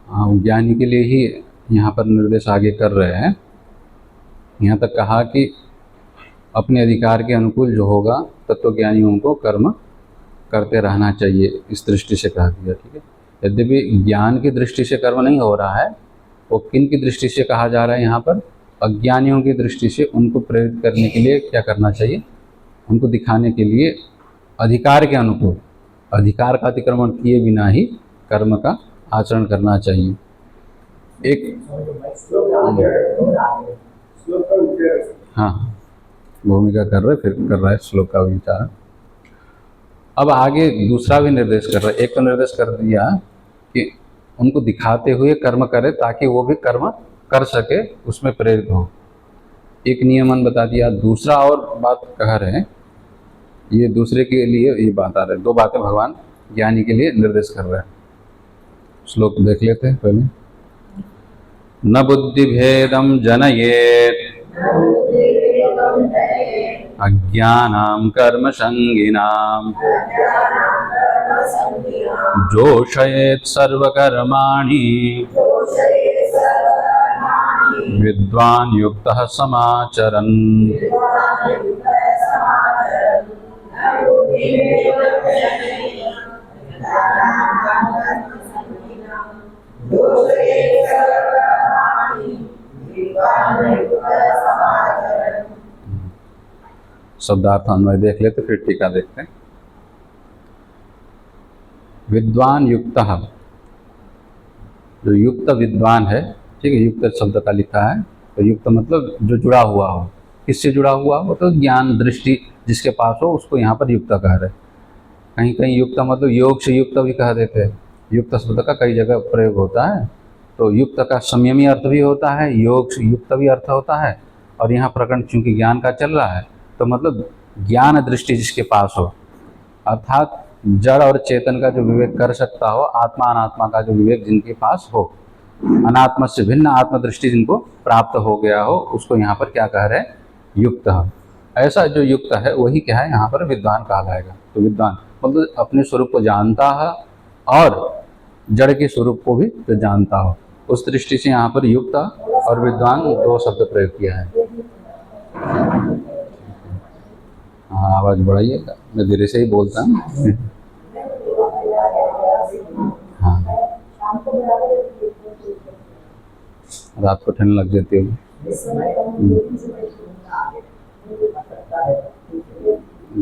ज्ञानी के लिए ही यहाँ पर निर्देश आगे कर रहे हैं। यहाँ तक कहा कि अपने अधिकार के अनुकूल जो होगा तत्वज्ञानियों को कर्म करते रहना चाहिए, इस दृष्टि से कहा गया। ठीक है, यद्यपि ज्ञान की दृष्टि से कर्म नहीं हो रहा है, वो किन की दृष्टि से कहा जा रहा है यहाँ पर? अज्ञानियों की दृष्टि से उनको प्रेरित करने के लिए क्या करना चाहिए? उनको दिखाने के लिए अधिकार के अनुकूल, अधिकार का अतिक्रमण किए बिना ही कर्म का आचरण करना चाहिए। एक हाँ, भूमिका कर रहे, फिर कर रहा है श्लोक का विचार। अब आगे दूसरा भी निर्देश कर रहा है। एक तो निर्देश कर दिया कि उनको दिखाते हुए कर्म करे ताकि वो भी कर्म कर सके, उसमें प्रेरित हो, एक नियमन बता दिया। दूसरा और बात कह रहे हैं, ये दूसरे के लिए ये बात आ रहा है, दो बातें भगवान ज्ञानी के लिए निर्देश कर रहे हैं। श्लोक देख लेते हैं पहले। न बुद्धि भेदम जनयेत अज्ञानां कर्म संगिनां जोषयेत् सर्वकर्माणि विद्वान् युक्तः समाचरन्। शब्दार्थ अन्वय देख लेते, फिर टीका देखते हैं। विद्वान युक्तः, जो युक्त विद्वान है, ठीक है, युक्त शब्द का लिखा है, तो युक्त मतलब जो जुड़ा हुआ हो। किससे जुड़ा हुआ हो? तो ज्ञान दृष्टि जिसके पास हो उसको यहाँ पर युक्त कह रहे। कहीं कहीं युक्त मतलब योग से युक्त भी कह देते हैं। युक्त शब्द का कई जगह प्रयोग होता है, तो युक्त का संयमी अर्थ भी होता है, योग से युक्त भी अर्थ होता है। और यहाँ प्रकरण चूंकि ज्ञान का चल रहा है, तो मतलब ज्ञान दृष्टि जिसके पास हो, अर्थात जड़ और चेतन का जो विवेक कर सकता हो, आत्मा अनात्मा का जो विवेक जिनके पास हो, अनात्मा से भिन्न आत्मदृष्टि जिनको प्राप्त हो गया हो, उसको यहाँ पर क्या कह रहे हैं? युक्त। ऐसा जो युक्त है वही क्या है? यहाँ पर विद्वान कहलाएगा। तो विद्वान मतलब अपने स्वरूप को जानता है और जड़ के स्वरूप को भी जो जानता हो, उस दृष्टि से यहाँ पर युक्त और विद्वान दो शब्द प्रयोग किया है। हाँ, आवाज़ बढ़ाइएगा, मैं धीरे से ही बोलता हूँ। हाँ, रात को ठंड लग जाती होगी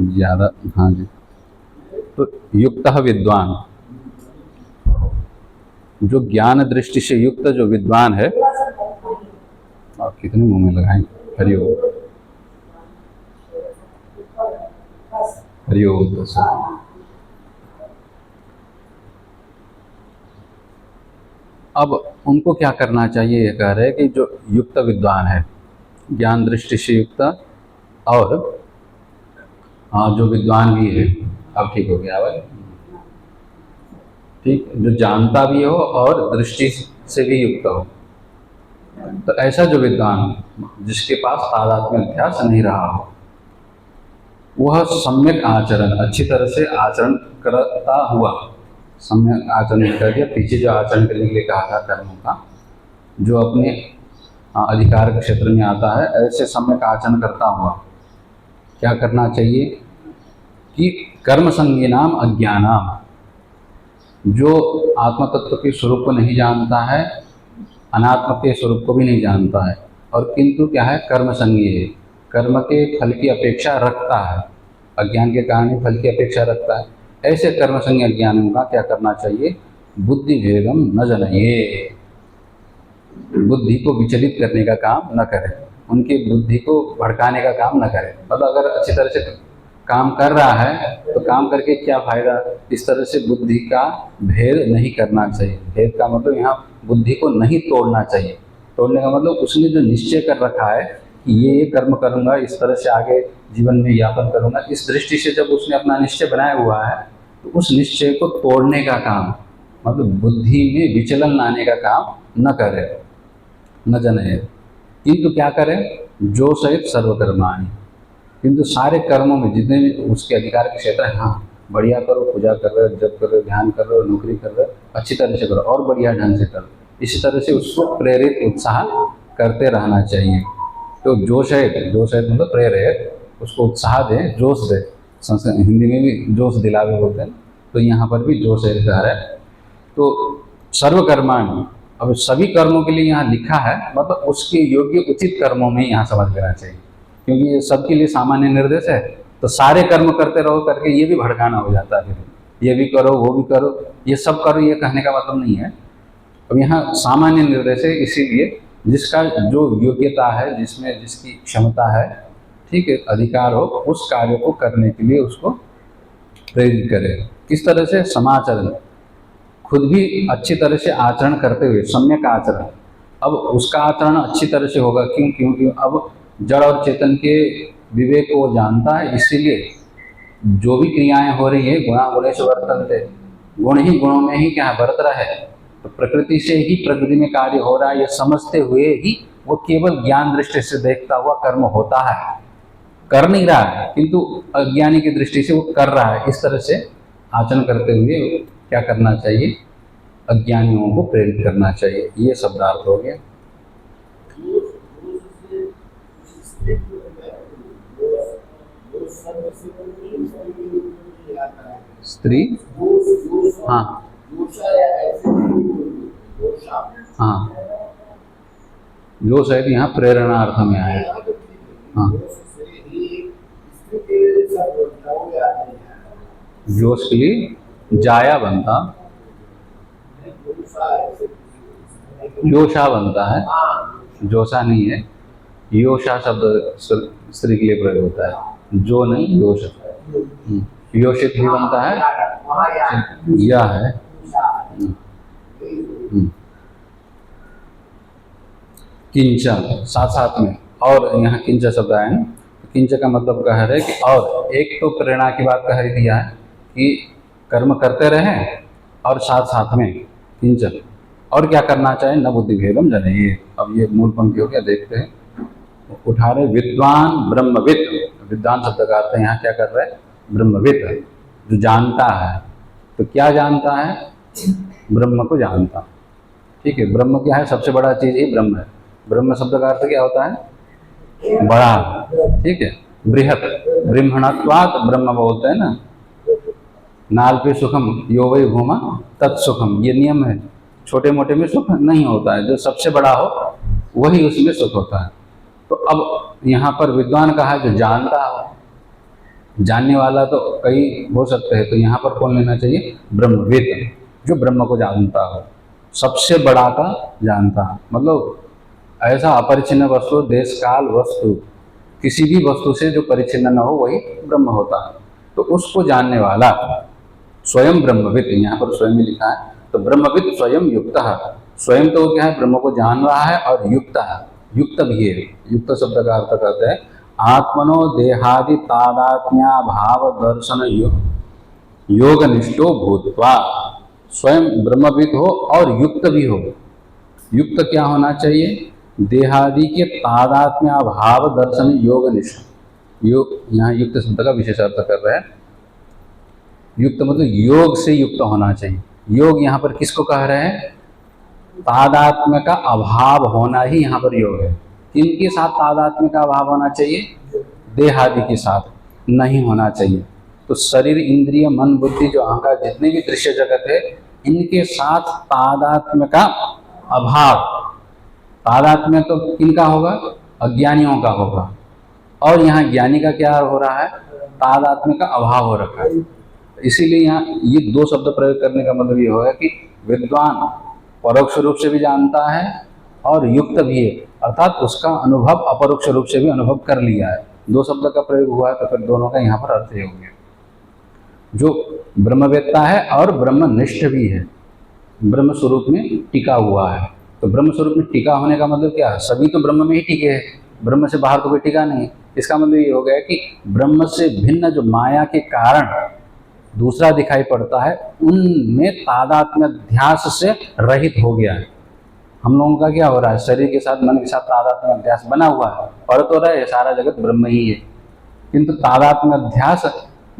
ज़्यादा। हाँ जी, तो युक्त विद्वान, जो ज्ञान दृष्टि से युक्त जो विद्वान है, आप कितने मुंह में लगाएंगे? हरिओम हरिओम। अब उनको क्या करना चाहिए? ये कह रहे हैं कि जो युक्त विद्वान है, ज्ञान दृष्टि से युक्त, और जो विद्वान भी है, अब ठीक हो गया आवाज, ठीक, जो जानता भी हो और दृष्टि से भी युक्त हो, तो ऐसा जो विद्वान जिसके पास तादात्म्य अध्यास नहीं रहा हो, वह सम्यक आचरण, अच्छी तरह से आचरण करता हुआ, सम्यक आचरण कर दिया, पीछे जो आचरण करने के लिए कहा था कर्मों का, जो अपने अधिकार के क्षेत्र में आता है, ऐसे सम्यक आचरण करता हुआ क्या करना चाहिए? कि कर्म संज्ञानाम अज्ञानाम, जो आत्म तत्व के स्वरूप को नहीं जानता है, अनात्म के स्वरूप को भी नहीं जानता है, और किंतु क्या है? कर्म संज्ञेय, कर्म के फल की अपेक्षा रखता है, अज्ञान के कारण ही फल की अपेक्षा रखता है। ऐसे कर्म संज्ञ अज्ञानियों का क्या करना चाहिए? बुद्धि भेदम न जनये, बुद्धि को विचलित करने का काम न करें, उनकी बुद्धि को भड़काने का काम न करें। मतलब अगर अच्छी तरह से काम कर रहा है तो काम करके क्या फायदा, इस तरह से बुद्धि का भेद नहीं करना चाहिए। भेद का मतलब यहाँ बुद्धि को नहीं तोड़ना चाहिए। तोड़ने का मतलब उसने जो निश्चय कर रखा है कि ये कर्म करूँगा, इस तरह से आगे जीवन में यापन करूँगा, इस दृष्टि से जब उसने अपना निश्चय बनाया हुआ है, तो उस निश्चय को तोड़ने का काम, मतलब बुद्धि में विचलन लाने का काम न करे, न जने, किंतु क्या करें? जो सहित सर्वकर्माणि, किंतु सारे कर्मों में जितने भी उसके अधिकार के क्षेत्र हैं, हाँ, बढ़िया करो, पूजा कर रहे हो, जप कर रहे हो, ध्यान कर रहे हो, नौकरी कर रहे हो, अच्छी तरह से करो और बढ़िया ढंग से करो। इसी तरह से उसको प्रेरित, उत्साह करते रहना चाहिए। तो जोश है, जोश है मतलब प्रेरित, उसको उत्साह दे, जोश दे। संस्कृत हिंदी में भी जोश दिलावे बोलते हैं, तो यहाँ पर भी जोश है कह रहा है। तो सर्वकर्माणि, अब सभी कर्मों के लिए यहाँ लिखा है, मतलब उसके योग्य उचित कर्मों में यहाँ समझ लेना चाहिए, क्योंकि ये सबके लिए सामान्य निर्देश है। तो सारे कर्म करते रहो करके ये भी भड़काना हो जाता है, फिर ये भी करो वो भी करो, ये सब करो, ये कहने का मतलब नहीं है। अब यहाँ सामान्य निर्देश है, इसीलिए जिसका जो योग्यता है, जिसमें जिसकी क्षमता है, ठीक है, अधिकार हो, उस कार्य को करने के लिए उसको प्रेरित करे। किस तरह से? समाचरण, खुद भी अच्छी तरह से आचरण करते हुए, सम्यक आचरण। अब उसका आचरण अच्छी तरह से होगा, क्यों? क्योंकि अब जड़ और चेतन के विवेक को वो जानता है, इसीलिए जो भी क्रियाएं हो रही है गुणा गुणेश वर्तन्ते, गुण ही गुणों में ही क्या बरत रहा है। तो प्रकृति से ही प्रकृति में कार्य हो रहा है, ये समझते हुए ही वो केवल ज्ञान दृष्टि से देखता हुआ कर्म होता है, कर नहीं रहा है, किंतु अज्ञानी की दृष्टि से वो कर रहा है। इस तरह से आचरण करते हुए क्या करना चाहिए? अज्ञानियों को प्रेरित करना चाहिए। ये शब्दार्थ हो गया। स्त्री, हाँ हाँ, जो शायद यहाँ प्रेरणा अर्थ में आया। हाँ, जोश के लिए जाया बनता, योशा बनता है, जोशा नहीं है। योशा शब्द स्त्री के लिए प्रयोग होता है, जो नहीं, योश। योषित भी बनता है, या है। किंच, साथ साथ में, और यहाँ किंच शब्द आया है। किंच का मतलब कह रहे कि और एक तो प्रेरणा की बात कह दिया है कि कर्म करते रहें, और साथ साथ में किंच, और क्या करना चाहिए? न बुद्धि भेदम जनेयेत। अब ये मूल पंक्ति हो गया, देखते हैं। उठा रहे विद्वान ब्रह्मविद, विद्वान शब्द का अर्थ यहाँ क्या कर रहे हैं? ब्रह्मविद, जो जानता है। तो क्या जानता है? ब्रह्म को जानता, ठीक है। ब्रह्म क्या है? सबसे बड़ा चीज ही ब्रह्म है। ब्रह्म शब्द का अर्थ क्या होता है? बड़ा, ठीक है। बृहत, ब्रह्मणत्वात् ब्रह्म बोलते हैं ना। नाल पे सुखम यो वै भूमा तत्सुखम, ये नियम है। छोटे मोटे में सुख नहीं होता है, जो सबसे बड़ा हो वही उसमें सुख होता है। तो अब यहाँ पर विद्वान कहा जो जानता हो, जानने वाला तो कई हो सकते हैं, तो यहाँ पर कौन लेना चाहिए? ब्रह्मविद, जो ब्रह्म को जानता हो, सबसे बड़ा का जानता है। मतलब ऐसा अपरिचिन्न वस्तु, देश काल वस्तु, किसी भी वस्तु से जो परिचिन्न न हो वही ब्रह्म होता है। तो उसको जानने वाला स्वयं ब्रह्मविद, यहाँ पर स्वयं ही लिखा है। तो ब्रह्मविद स्वयं युक्त है, स्वयं तो क्या है? ब्रह्म को जान रहा है, और युक्त है, युक्त भी है। युक्त शब्द का अर्थ करते हैं आत्मनो देहादि तादात्म्या भाव दर्शन योग निष्ठो भूत्वा। स्वयं ब्रह्मविद हो और युक्त भी हो। युक्त क्या होना चाहिए? देहादि के तादात्म्य भाव दर्शन योग निष्ठ। योग, यहाँ युक्त शब्द का विशेष अर्थ कर रहे हैं। युक्त मतलब योग से युक्त होना चाहिए। योग यहाँ पर किसको कह रहे हैं? तादात्म्य का अभाव होना ही यहाँ पर योग है। किनके साथ तादात्म्य का अभाव होना चाहिए? देहादि के साथ नहीं होना चाहिए। तो शरीर, इंद्रिय, मन, बुद्धि, जो अहंकार, जितने भी दृश्य जगत है, इनके साथ तादात्म्य का अभाव। तादात्म्य तो किनका होगा? अज्ञानियों का होगा। और यहाँ ज्ञानी का क्या हो रहा है? तादात्म्य का अभाव हो रखा है। इसीलिए यहाँ ये दो शब्द प्रयोग करने का मतलब ये होगा कि विद्वान परोक्ष रूप से भी जानता है और युक्त भी है, अर्थात उसका अनुभव अपरोक्ष रूप से भी अनुभव कर लिया है। दो शब्द का प्रयोग हुआ है, तो फिर दोनों का यहाँ पर अर्थ ये हो गया। जो ब्रह्मवेत्ता है और ब्रह्मनिष्ठ भी है, ब्रह्म स्वरूप में टिका हुआ है। तो ब्रह्म स्वरूप में टिका होने का मतलब क्या है? सभी तो ब्रह्म में ही टिके हैं, ब्रह्म से बाहर तो कोई टिका नहीं। इसका मतलब ये हो गया कि ब्रह्म से भिन्न जो माया के कारण दूसरा दिखाई पड़ता है, उनमें तादात्म्य ध्यास से रहित हो गया है। हम लोगों का क्या हो रहा है? शरीर के साथ, मन के साथ तादात्म्य अध्यास बना हुआ है, और तो रहे सारा जगत ब्रह्म ही है, किंतु तादात्म्य अध्यास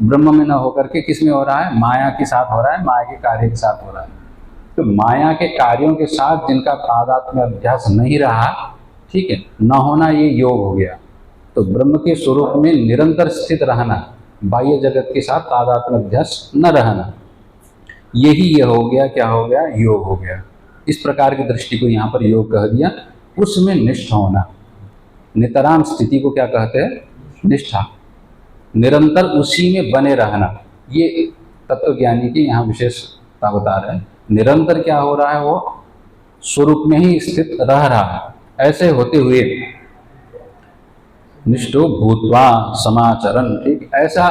ब्रह्म में न होकर के किस में हो रहा है, माया के साथ हो रहा है, माया के कार्य के साथ हो रहा है। तो माया के कार्यों के साथ जिनका तादात्म्य अभ्यास नहीं रहा, ठीक है, न होना, ये योग हो गया। तो ब्रह्म के स्वरूप में निरंतर स्थित रहना, बाह्य जगत के साथ तादात्म्य अभ्यास न रहना, यही ये हो गया, क्या हो गया, योग हो गया। इस प्रकार की दृष्टि को यहाँ पर योग कह दिया। उसमें निष्ठ होना, नितराम स्थिति को क्या कहते हैं, निष्ठा, निरंतर उसी में बने रहना, ये तत्वज्ञानी की यहाँ विशेषता बता रहे हैं। निरंतर क्या हो रहा है, वो स्वरूप में ही स्थित रह रहा है। ऐसे होते हुए निष्ठो भूत्वा समाचरण, ठीक, ऐसा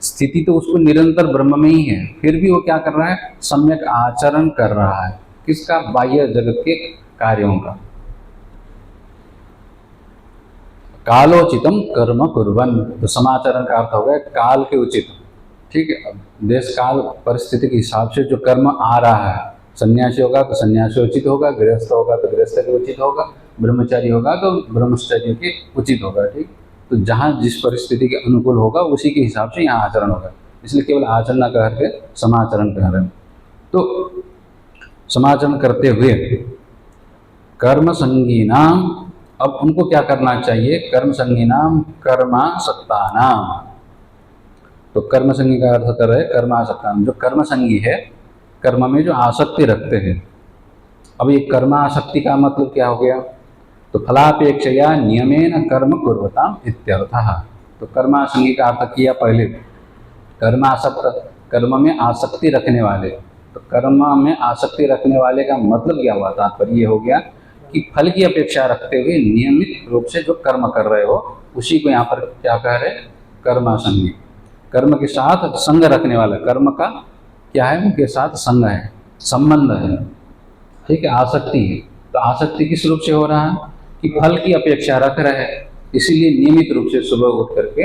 स्थिति तो उसको निरंतर ब्रह्म में ही है, फिर भी वो क्या कर रहा है, सम्यक आचरण कर रहा है। किसका, बाह्य जगत के कार्यों का। कालोचितम कर्म कुर्वन्, तो समाचरण का अर्थ हो गया काल के उचित, ठीक है। अब देश काल परिस्थिति के हिसाब से जो कर्म आ रहा है, सन्यासी होगा तो सन्यासी उचित होगा, गृहस्थ होगा तो गृहस्थ के उचित होगा, ब्रह्मचारी होगा तो ब्रह्मचर्य के उचित होगा, ठीक। तो जहाँ जिस परिस्थिति के अनुकूल होगा उसी के हिसाब से यहाँ आचरण होगा, इसलिए केवल आचरण न कह के समाचरण कह रहे हैं। तो समाचरण करते हुए कर्म संगीनाम, अब उनको क्या करना चाहिए, कर्म संगीनाम कर्मासक्तानाम। तो कर्म संगी का अर्थ कर रहे कर्मासक्तानाम, जो कर्म संगी है, कर्म में जो आसक्ति रखते हैं। अब ये कर्मासक्ति का मतलब क्या हो गया, तो फलापेक्षया नियमेन कर्म कुर्वताम इत्यर्थः। तो कर्मासंगी का अर्थ किया पहले, कर्मासक्त, कर्म में आसक्ति रखने वाले। तो कर्म में आसक्ति रखने वाले का मतलब क्या हुआ, तात्पर्य ये हो गया कि फल की अपेक्षा रखते हुए नियमित रूप से जो कर्म कर रहे हो उसी को यहाँ पर क्या कह रहे, कर्मासंगी। कर्म के साथ संग रखने वाला, कर्म का क्या है, उनके साथ संग है, संबंध है, ठीक है, आसक्ति है। तो आसक्ति किस रूप से हो रहा है कि फल की अपेक्षा रख रहे हैं, इसीलिए नियमित रूप से सुबह उठ करके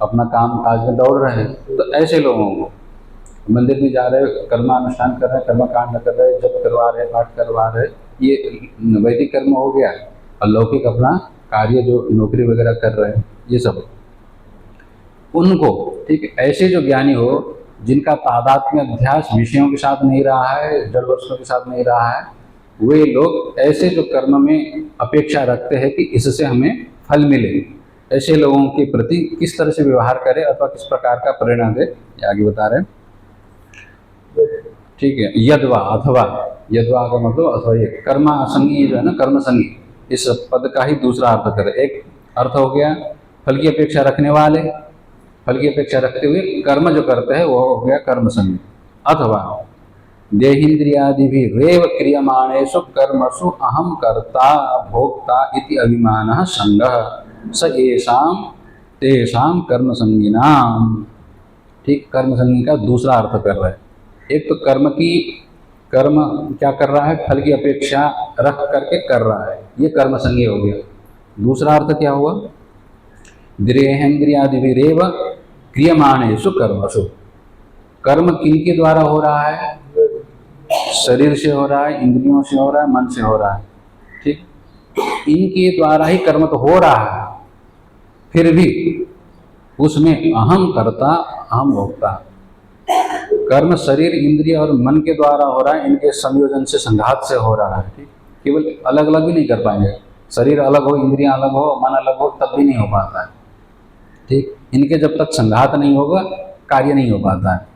अपना काम काज में दौड़ रहे हैं। तो ऐसे लोगों को मंदिर में जा रहे, कर्मानुष्ठान कर रहे हैं, कर्मकांड कर रहे हैं, जप करवा रहे, पाठ करवा रहे, ये वैदिक कर्म हो गया। और लौकिक अपना कार्य जो नौकरी वगैरह कर रहे हैं, ये सब उनको, ठीक है, ऐसे जो ज्ञानी हो जिनका तादात्म्य अध्यास विषयों के साथ नहीं रहा है, जड़ वस्तुओं के साथ नहीं रहा है, वे लोग ऐसे जो कर्म में अपेक्षा रखते हैं कि इससे हमें फल मिले, ऐसे लोगों के प्रति किस तरह से व्यवहार करें अथवा किस प्रकार का प्रेरणा दे, ये आगे बता रहे हैं, ठीक है। यद्वा, अथवा, यद्वा का मतलब अथवा, ये कर्मासंगी जो है ना, कर्म संगी, इस पद का ही दूसरा अर्थ करें। एक अर्थ हो गया फल की अपेक्षा रखने वाले, फल की अपेक्षा रखते हुए कर्म जो करते हैं वो हो गया कर्म संगी। अथवा देहेन्द्रियादि भी रेव क्रियमाणेषु कर्मसु अहम कर्ता भोक्ता इति अभिमानः संगः स एषाम तेषाम कर्म संगीनाम, ठीक, कर्म संगी का दूसरा अर्थ कर रहे हैं। एक तो कर्म क्या कर रहा है, फल की अपेक्षा रख करके कर रहा है, ये कर्म संगी हो गया। दूसरा अर्थ क्या हुआ, देहेन्द्रियादिभिरेव क्रियमाणेषु कर्मसु, कर्म किनके द्वारा हो रहा है, शरीर से हो रहा है, इंद्रियों से हो रहा है, मन से हो रहा है, ठीक, इनके द्वारा ही कर्म तो हो रहा है, फिर भी उसमें अहम कर्ता अहम भोक्ता, कर्म शरीर इंद्रिय और मन के द्वारा हो रहा है, इनके संयोजन से संघात से हो रहा है, ठीक, केवल अलग अलग भी नहीं कर पाएंगे, शरीर अलग हो, इंद्रियां अलग हो, मन अलग हो, तब भी नहीं हो पाता है, ठीक, इनके जब तक संघात नहीं होगा कार्य नहीं हो पाता है।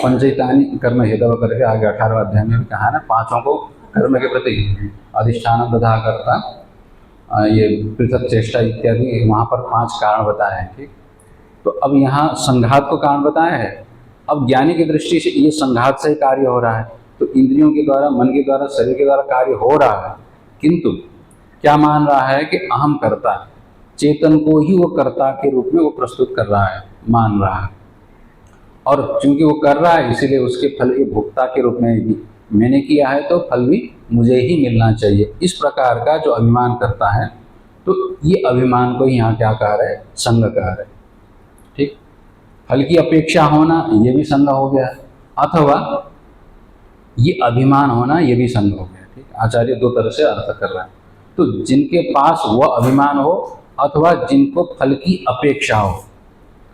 पंचैतानि कर्म हेतव करके आगे 18वें अध्याय में भी कहा ना, पांचों को कर्म के प्रति अधिष्ठान दधा करता, ये पृथक चेष्टा इत्यादि, वहाँ पर 5 कारण बताए हैं, ठीक। तो अब यहाँ संघात को कारण बताया है। अब ज्ञानी की दृष्टि से ये संघात से ही कार्य हो रहा है, तो इंद्रियों के द्वारा, मन के द्वारा, शरीर के द्वारा कार्य हो रहा है, किंतु क्या मान रहा है कि अहम कर्ता, चेतन को ही वो कर्ता के रूप में वो प्रस्तुत कर रहा है, मान रहा है, और चूंकि वो कर रहा है इसीलिए उसके फल के भोक्ता के रूप में मैंने किया है तो फल भी मुझे ही मिलना चाहिए, इस प्रकार का जो अभिमान करता है, तो ये अभिमान को यहाँ क्या कह रहे हैं, संग कह रहे हैं, ठीक। फल की अपेक्षा होना ये भी संग हो गया, अथवा ये अभिमान होना ये भी संग हो गया, ठीक। आचार्य 2 तरह से अर्थ कर रहा है। तो जिनके पास वह अभिमान हो अथवा जिनको फल की अपेक्षा हो,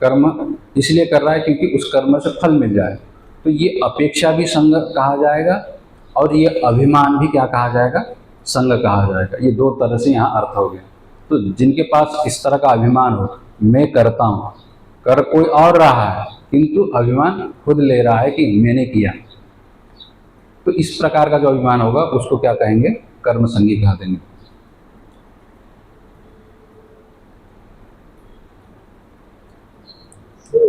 कर्म इसलिए कर रहा है क्योंकि उस कर्म से फल मिल जाए, तो ये अपेक्षा भी संग कहा जाएगा और ये अभिमान भी क्या कहा जाएगा, संग कहा जाएगा। ये दो तरह से यहाँ अर्थ हो गया। तो जिनके पास इस तरह का अभिमान हो, मैं करता हूँ, कर कोई और रहा है किंतु अभिमान खुद ले रहा है कि मैंने किया, तो इस प्रकार का जो अभिमान होगा उसको क्या कहेंगे, कर्म संगी कहा देंगे।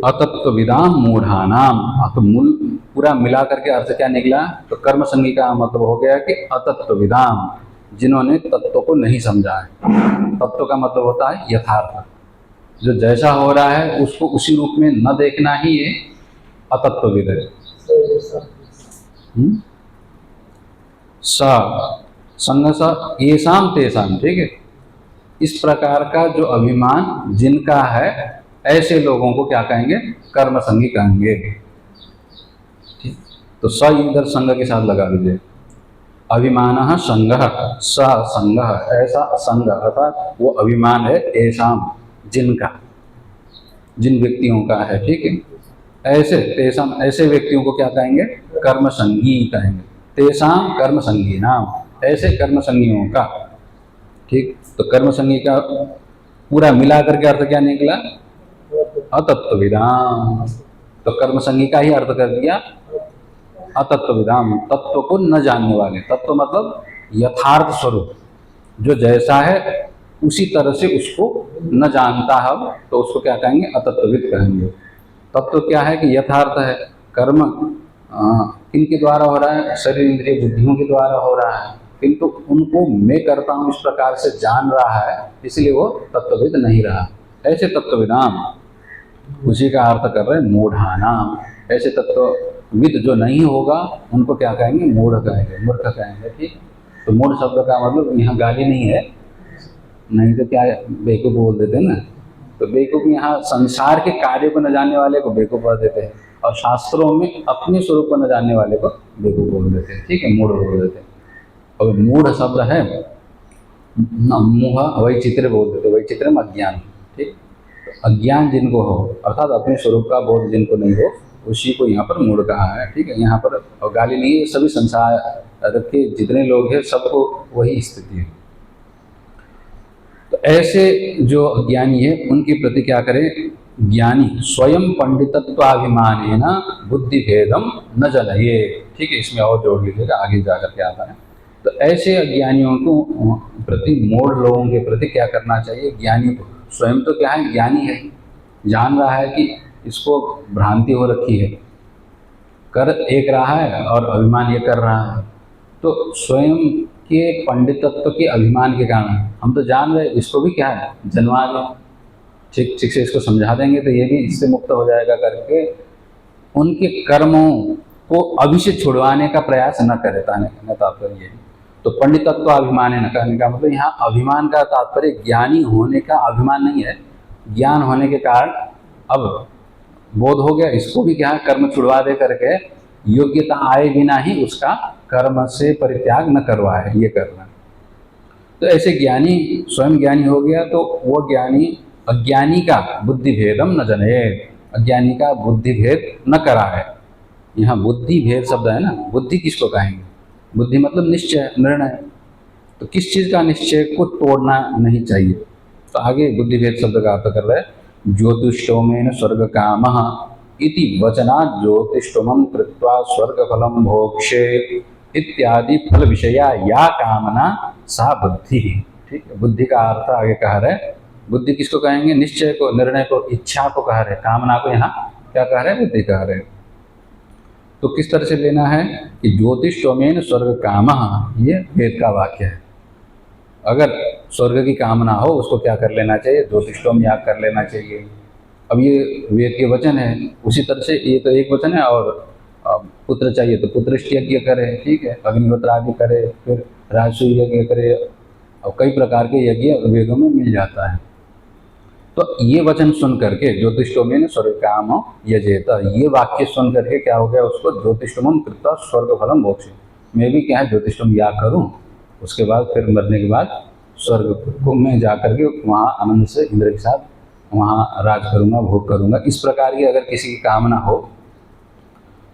अतत्वविदाम मूढ़ानाम, तो मूल पूरा मिला करके अर्थ क्या निकला, तो कर्म संगी का मतलब हो गया कि अतत्वविदाम, जिन्होंने तत्व को नहीं समझा है। तत्व का मतलब होता है यथार्थ, जो जैसा हो रहा है उसको उसी रूप में न देखना ही ये अतत्वविद है। संग स येषाम तेषाम, ठीक है। इस प्रकार का जो अभिमान जिनका है, ऐसे लोगों को क्या कहेंगे, कर्म संगी कहेंगे। ठीक, तो स इधर संग के साथ लगा दीजिए। अभिमान संग, स संग, ऐसा संग अर्थात वो अभिमान है, ऐसा जिनका, जिन व्यक्तियों का है, ठीक है। ऐसे तेषाम, ऐसे व्यक्तियों को क्या कहेंगे, कर्म संगी कहेंगे। तेषाम कर्म संगी नाम, ऐसे कर्म संगियों का, ठीक। तो कर्म संगी का पूरा मिला करके अर्थ क्या निकला, अतत्वविदाम। तो कर्म संगी का ही अर्थ कर दिया अतत्वविदाम, तत्व को न जानने वाले। तत्व मतलब यथार्थ स्वरूप, जो जैसा है उसी तरह से उसको न जानता है, तो उसको क्या कहेंगे, अतत्वविद कहेंगे। तत्व क्या है कि यथार्थ है। कर्म किनके द्वारा हो रहा है, शरीर इंद्रिय बुद्धियों के द्वारा हो रहा है, किंतु उनको मैं करता हूँ इस प्रकार से जान रहा है, इसलिए वो तत्वविद नहीं रहा। ऐसे तत्वविदाम, उसी का अर्थ कर रहे हैं मूढ़ानाम। ऐसे तत्वविद जो नहीं होगा उनको क्या कहेंगे, मूढ़ कहेंगे, मूर्ख कहेंगे, ठीक। तो मूढ़ शब्द का मतलब यहाँ गाली नहीं है, नहीं तो क्या बेवकूफ़ बोल देते हैं ना। तो बेवकूफ़ यहाँ संसार के कार्य को न जानने वाले को बेवकूफ़ बोल देते हैं, और शास्त्रों में अपने स्वरूप को न जानने वाले को बेवकूफ़ बोल देते हैं, ठीक है, मूढ़ बोल देते हैं। और मूढ़ शब्द है, मुह वैचित्र बोल देते, वैचित्र में अज्ञान, ठीक। तो अज्ञान जिनको हो, अर्थात अपने स्वरूप का बोध जिनको नहीं हो, उसी को यहाँ पर मूढ़ कहा है, ठीक है। यहाँ पर और गाली नहीं है, सभी संसार के जितने लोग हैं सबको वही स्थिति है। तो ऐसे जो अज्ञानी है उनके प्रति क्या करें, ज्ञानी स्वयं पंडितत्वाभिमान है ना, बुद्धि भेदम न जनये, ठीक है। इसमें और जोड़ लीजिएगा, आगे जाकर के आता है। तो ऐसे अज्ञानियों को प्रति, मूढ़ लोगों के प्रति क्या करना चाहिए, ज्ञानी को। स्वयं तो क्या है, ज्ञानी है, जान रहा है कि इसको भ्रांति हो रखी है, कर एक रहा है और अभिमान ये कर रहा है। तो स्वयं के पंडितत्व के अभिमान के कारण हम तो जान रहे, इसको भी क्या है, जनवा दें, ठीक ठीक से इसको समझा देंगे तो ये भी इससे मुक्त हो जाएगा करके उनके कर्मों को अभी से छुड़वाने का प्रयास न करे, तात्पर्य ये। तो पंडितत्व अभिमान न करने का मतलब यहाँ अभिमान का तात्पर्य ज्ञानी होने का अभिमान नहीं है, ज्ञान होने के कारण अब बोध हो गया, इसको भी क्या कर्म छुड़वा दे करके योग्यता आए बिना ही उसका कर्म से परित्याग न करवाए, ये करना। तो ऐसे ज्ञानी स्वयं ज्ञानी हो गया तो वो ज्ञानी अज्ञानी का बुद्धि भेदम न जने, अज्ञानी का बुद्धि भेद न कराए। यहाँ बुद्धि भेद शब्द है ना, बुद्धि किसको कहेंगे, बुद्धि मतलब निश्चय, निर्णय। तो किस चीज़ का निश्चय को तोड़ना नहीं चाहिए। तो आगे बुद्धि भेद शब्द का अर्थ कर रहे हैं, ज्योतिष्टोमेन स्वर्ग कामः इति वचनात् ज्योतिष्टोमं कृत्वा स्वर्ग फलम भोक्षे इत्यादि फल विषया या कामना सा बुद्धि, ठीक है। बुद्धि का अर्थ आगे कह रहे हैं, बुद्धि किसको कहेंगे, निश्चय को, निर्णय को, इच्छा को कह रहे हैं, कामना को यहाँ क्या कह रहे हैं, बुद्धि कह रहे हैं। तो किस तरह से लेना है कि ज्योतिष्टोमेन स्वर्ग कामः, ये वेद का वाक्य है। अगर स्वर्ग की कामना हो उसको क्या कर लेना चाहिए, ज्योतिष्टोम याग कर लेना चाहिए। अब ये वेद के वचन है, उसी तरह से ये तो एक वचन है, और पुत्र चाहिए तो पुत्रष्टि यज्ञ करे, ठीक है, अग्निहोत्र आदि करे, फिर राजसूय यज्ञ करे, और कई प्रकार के यज्ञ वेदों में मिल जाता है। तो ये वचन सुन करके ज्योतिष्टोमेन स्वर्ग काम यजेत, ये वाक्य सुन करके क्या हो गया, उसको ज्योतिष्टोमम कृत्वा स्वर्ग फलम मोक्ष, मैं भी क्या है ज्योतिष्टोम याग करूँ, उसके बाद फिर मरने के बाद स्वर्ग को मैं जा करके वहाँ आनंद से इंद्र के साथ वहाँ राज करूँगा, भोग करूँगा, इस प्रकार की अगर किसी की कामना हो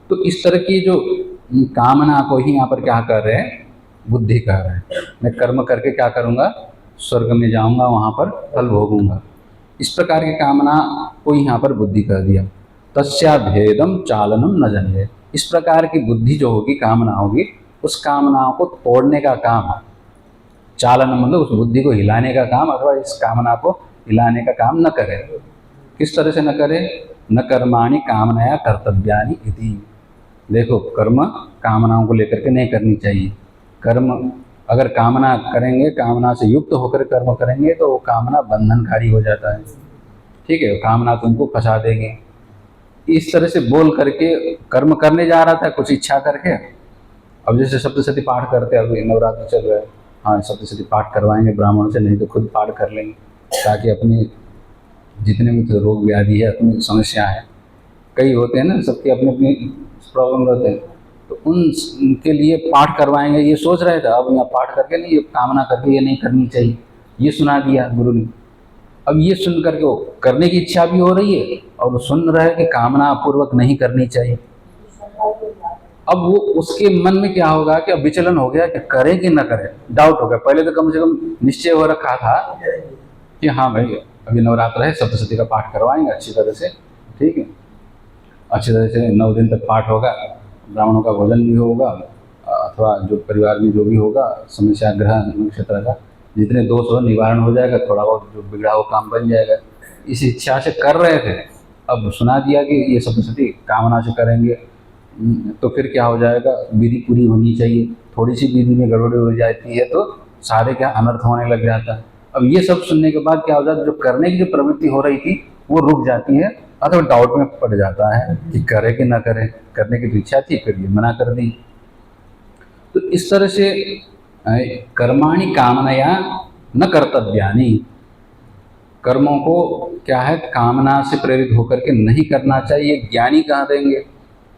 तो इस तरह की जो कामना को ही यहाँ पर क्या कर रहे हैं, बुद्धि कह रहे हैं। मैं कर्म करके क्या करूँगा, स्वर्ग में जाऊँगा, वहाँ पर फल भोगूंगा, इस प्रकार की कामना को यहाँ पर बुद्धि कह दिया। तस्या भेदम चालनम न जने, इस प्रकार की बुद्धि जो होगी, कामना होगी, उस कामनाओं को तोड़ने का काम, चालन मतलब उस बुद्धि को हिलाने का काम, अथवा इस कामना को हिलाने का काम न करे। किस तरह से न करे, न कर्माणि कामनाया कर्तव्यानि इति। देखो, कर्म कामनाओं को लेकर के नहीं करनी चाहिए। कर्म अगर कामना करेंगे, कामना से युक्त होकर कर्म करेंगे तो वो कामना बंधनकारी हो जाता है, ठीक है, कामना तुमको फंसा देगी। इस तरह से बोल करके कर्म करने जा रहा था कुछ इच्छा करके। अब जैसे सप्तशती पाठ करते हैं, अभी नवरात्र चल रहा है, हाँ सप्तशती पाठ करवाएंगे ब्राह्मण से, नहीं तो खुद पाठ कर लेंगे, ताकि अपनी जितने भी तो रोग व्याधि है, अपनी समस्या है, कई होते हैं ना, सबके अपने अपनी प्रॉब्लम रहते हैं, तो उनके लिए पाठ करवाएंगे, ये सोच रहे थे। अब यहाँ पाठ करके नहीं, ये कामना करके ये नहीं करनी चाहिए, ये सुना दिया गुरु ने। अब ये सुन करके वो करने की इच्छा भी हो रही है और सुन रहे कि कामना पूर्वक नहीं करनी चाहिए। अब वो उसके मन में क्या होगा कि अब विचलन हो गया कि करें कि न करें, डाउट हो गया। पहले तो कम से कम निश्चय हो रखा था कि हाँ भाई अभी नवरात्र है, सप्तशती का पाठ करवाएंगे अच्छी तरह से, ठीक है, अच्छी तरह से 9 दिन तक पाठ होगा, ब्राह्मणों का भोजन भी होगा, अथवा जो परिवार में जो भी होगा समस्या ग्रह नक्षत्र का जितने दोष हो निवारण हो जाएगा, थोड़ा बहुत जो बिगड़ा हो काम बन जाएगा। इस इच्छा से कर रहे थे, अब सुना दिया कि ये सप्तशती कामना से करेंगे, तो फिर क्या हो जाएगा, विधि पूरी होनी चाहिए, थोड़ी सी विधि में गड़बड़ी हो जाती है तो सारे क्या अनर्थ होने लग जाता है। अब ये सब सुनने के बाद क्या हो जाता है, जो करने की जो प्रवृत्ति हो रही थी वो रुक जाती है, अथवा डाउट में पड़ जाता है कि करे कि ना करे। करने की इच्छा थी, फिर ये मना कर दी। तो इस तरह से कर्माणि कामनया न कर्तव्यानि, कर्मों को क्या है, कामना से प्रेरित होकर के नहीं करना चाहिए। ज्ञानी कह देंगे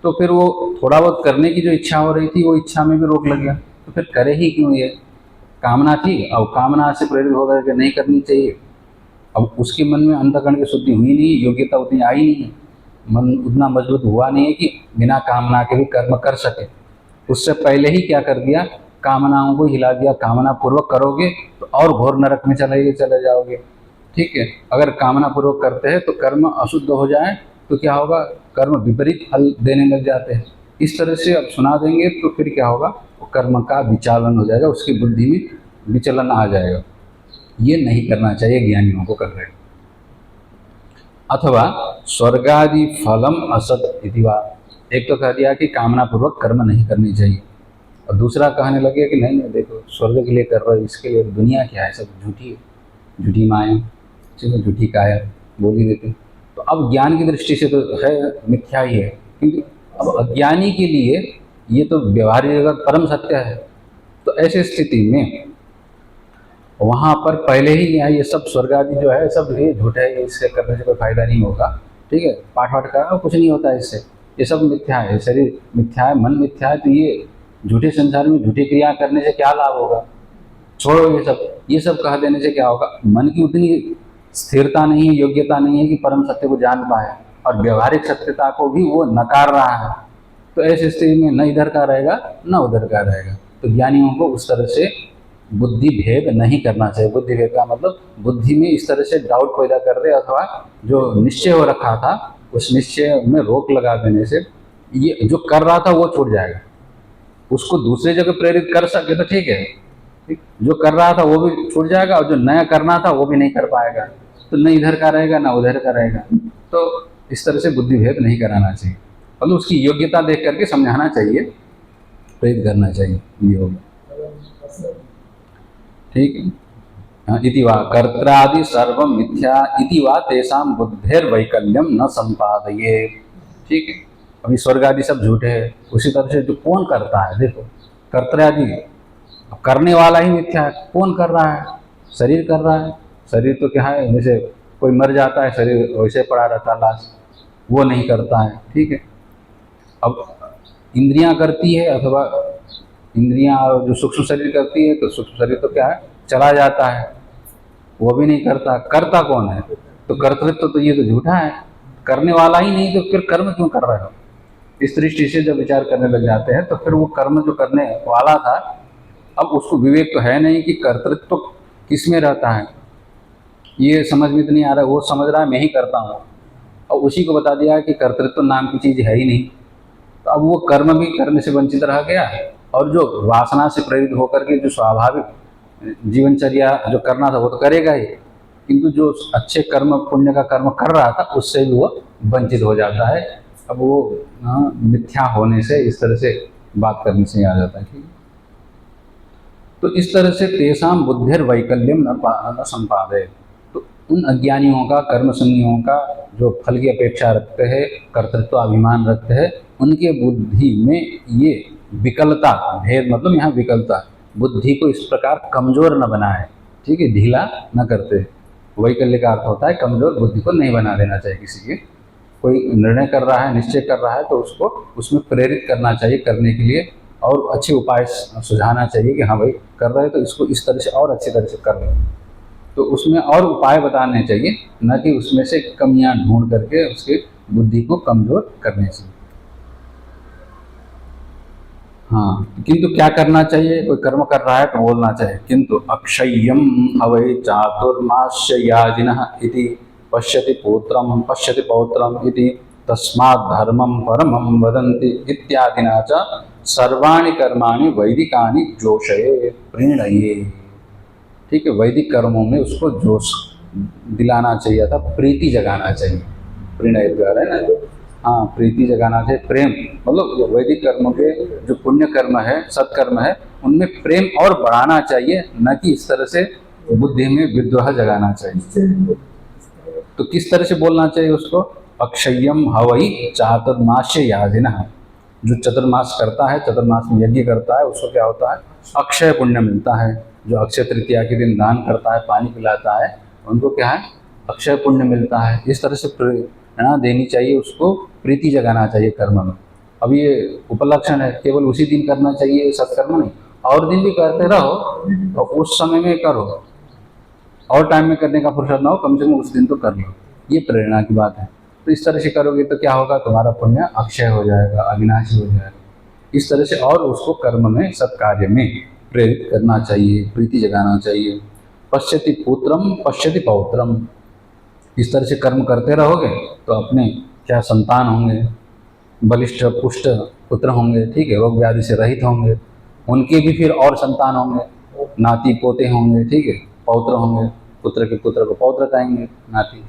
तो फिर वो थोड़ा बहुत करने की जो इच्छा हो रही थी वो इच्छा में भी रोक लग गया, तो फिर करे ही क्यों। ये कामना थी, अब कामना से प्रेरित होकर के नहीं करनी चाहिए। अब उसके मन में अंतःकरण की शुद्धि हुई नहीं, योग्यता उतनी आई नहीं, मन उतना मजबूत हुआ नहीं है कि बिना कामना के भी कर्म कर सके। उससे पहले ही क्या कर दिया, कामनाओं को हिला दिया। कामना पूर्वक करोगे तो और घोर नरक में चले जाओगे, ठीक है। अगर कामना पूर्वक करते हैं तो कर्म अशुद्ध हो जाए तो क्या होगा, कर्म विपरीत फल देने लग जाते हैं। इस तरह से अब सुना देंगे तो फिर क्या होगा, वो कर्म का विचालन हो जाएगा, उसकी बुद्धि में विचलन आ जाएगा। ये नहीं करना चाहिए, ज्ञानियों को कर रहे। अथवा स्वर्गादि फलम असत इति वा, एक तो कह दिया कि कामना पूर्वक कर्म नहीं करनी चाहिए, और दूसरा कहने लगे कि नहीं नहीं देखो स्वर्ग के लिए कर रहे, इसके लिए दुनिया क्या है, सब झूठी है, झूठी माया, ठीक है, झूठी काया बोल ही देते। तो अब ज्ञान की दृष्टि से तो है मिथ्या ही है, क्योंकि अब अज्ञानी के लिए ये तो व्यवहारिक जगत परम सत्य है। तो ऐसी स्थिति में वहाँ पर पहले ही यहाँ ये सब स्वर्ग आदि जो है सब ये झूठ है, इससे करने से कोई फायदा नहीं होगा, ठीक है, पाठ वाठ का कुछ नहीं होता है इससे, ये सब मिथ्या है, शरीर मिथ्या है, मन मिथ्या है, तो ये झूठे संसार में झूठी क्रिया करने से क्या लाभ होगा। छोड़ो ये सब कह देने से क्या होगा, मन की उतनी स्थिरता नहीं है, योग्यता नहीं है कि परम सत्य को जान पाए, और व्यवहारिक सत्यता को भी वो नकार रहा है। तो ऐसी स्थिति में न इधर का रहेगा न उधर का रहेगा। तो ज्ञानियों को उस तरह से बुद्धि भेद नहीं करना चाहिए। बुद्धि भेद का मतलब बुद्धि में इस तरह से डाउट पैदा कर दे, अथवा जो निश्चय हो रखा था उस निश्चय में रोक लगा देने से ये जो कर रहा था वो छूट जाएगा। उसको दूसरे जगह प्रेरित कर सके तो ठीक है, जो कर रहा था वो भी छूट जाएगा, और जो नया करना था वो भी नहीं कर पाएगा, तो न इधर का रहेगा न उधर का रहेगा। तो इस तरह से बुद्धि भेद नहीं कराना चाहिए, मतलब उसकी योग्यता देख करके समझाना चाहिए, प्रेरित करना चाहिए, ये होगा, ठीक है। इति वा कर्त्रादि सर्वम मिथ्या इति वा तेषां बुद्धिर्वैकल्यम न संपादये, ठीक है। अभी स्वर्ग आदि सब झूठे हैं, उसी तरह से जो कौन करता है, देखो कर्त्रादि करने वाला ही मिथ्या है। कौन कर रहा है, शरीर कर रहा है। शरीर तो क्या है, जैसे कोई मर जाता है शरीर वैसे पड़ा रहता लाश, वो नहीं करता है, ठीक है। अब इंद्रियां करती है, अथवा इंद्रियां और जो सूक्ष्म शरीर करती है, तो सूक्ष्म शरीर तो क्या है, चला जाता है, वो भी नहीं करता। करता कौन है, तो कर्तृत्व तो ये तो झूठा है, करने वाला ही नहीं तो फिर कर्म क्यों कर रहे हो। इस दृष्टि से जब विचार करने लग जाते हैं तो फिर वो कर्म जो करने वाला था, अब उसको विवेक तो है नहीं कि कर्तृत्व किस में रहता है, ये समझ में तो नहीं आ रहा। वो समझ रहा है मैं ही करता हूँ, और उसी को बता दिया कि कर्तृत्व नाम की चीज़ है ही नहीं, तो अब वो कर्म भी करने से वंचित रह गया। और जो वासना से प्रेरित होकर के जो स्वाभाविक जीवनचर्या जो करना था वो तो करेगा ही, किंतु जो अच्छे कर्म पुण्य का कर्म कर रहा था उससे भी वो वंचित हो जाता है। अब वो मिथ्या होने से इस तरह से बात करने से आ जाता है। ठीक, तो इस तरह से तेषाम बुद्धिर वैकल्यम न संपादे, तो उन अज्ञानियों का, कर्म संगियों का, जो फल की अपेक्षा रखते हैं, कर्तृत्व अभिमान रखते हैं, उनके बुद्धि में ये विकलता, भेद मतलब यहाँ विकलता, बुद्धि को इस प्रकार कमजोर न बनाए, ठीक है, ढीला न करते। वैकल्य का अर्थ होता है कमजोर बुद्धि को नहीं बना देना चाहिए। किसी के कोई निर्णय कर रहा है, निश्चय कर रहा है, तो उसको उसमें प्रेरित करना चाहिए करने के लिए, और अच्छे उपाय सुझाना चाहिए कि हाँ भाई कर रहे हो तो इसको इस तरह से और अच्छी तरह से कर लो, तो उसमें और उपाय बताने चाहिए, न कि उसमें से कमियां ढूंढ करके उसके बुद्धि को कमजोर करने से। हाँ, किंतु क्या करना चाहिए, कोई कर्म कर रहा है तो बोलना चाहिए किंतु अक्षय्यम हवै चातुर्मास्य याजिनः इति पश्यति पौत्रम इति तस्मात् धर्मं परमं वदन्ति इत्यादिना च सर्वाणि कर्माणि वैदिकानि जोषये प्रीणये। ठीक है, वैदिक कर्मों में उसको जोश दिलाना चाहिए था, प्रीति जगाना चाहिए। प्रीणय है ना, हाँ, प्रीति जगाना चाहिए, प्रेम, मतलब वैदिक कर्मों के जो पुण्य कर्म है, सत्कर्म है, उनमें प्रेम और बढ़ाना चाहिए, न कि इस तरह से बुद्धि में विद्रोह जगाना चाहिए। तो किस तरह से बोलना चाहिए उसको, अक्षय्यम हवई चातुर्मास्य याजिनः, जो चतुर्मास करता है, चतुर्मास में यज्ञ करता है, उसको क्या होता है, अक्षय पुण्य मिलता है। जो अक्षय तृतीया के दिन दान करता है, पानी पिलाता है, उनको क्या है, अक्षय पुण्य मिलता है। इस तरह से प्रेरणा देनी चाहिए, उसको प्रीति जगाना चाहिए कर्म में। अब ये उपलक्षण है, केवल उसी दिन करना चाहिए सत्कर्म नहीं, और दिन भी करते रहो, और उस समय में करो, और टाइम में करने का फुर्सत ना हो, कम से कम उस दिन तो कर लो, ये प्रेरणा की बात है। तो इस तरह से करोगे तो क्या होगा, तुम्हारा पुण्य अक्षय हो जाएगा, अविनाशी हो जाएगा। इस तरह से और उसको कर्म में, सत्कार्य में प्रेरित करना चाहिए, प्रीति जगाना चाहिए। पश्यति पुत्रम पश्यति पौत्रम, इस तरह से कर्म करते रहोगे तो अपने क्या संतान होंगे, बलिष्ठ पुष्ट पुत्र होंगे, ठीक है, रोग व्याधि से रहित होंगे, उनके भी फिर और संतान होंगे, नाती पोते होंगे, ठीक है, पौत्र होंगे, पुत्र के पुत्र को पौत्र कहेंगे, नाती,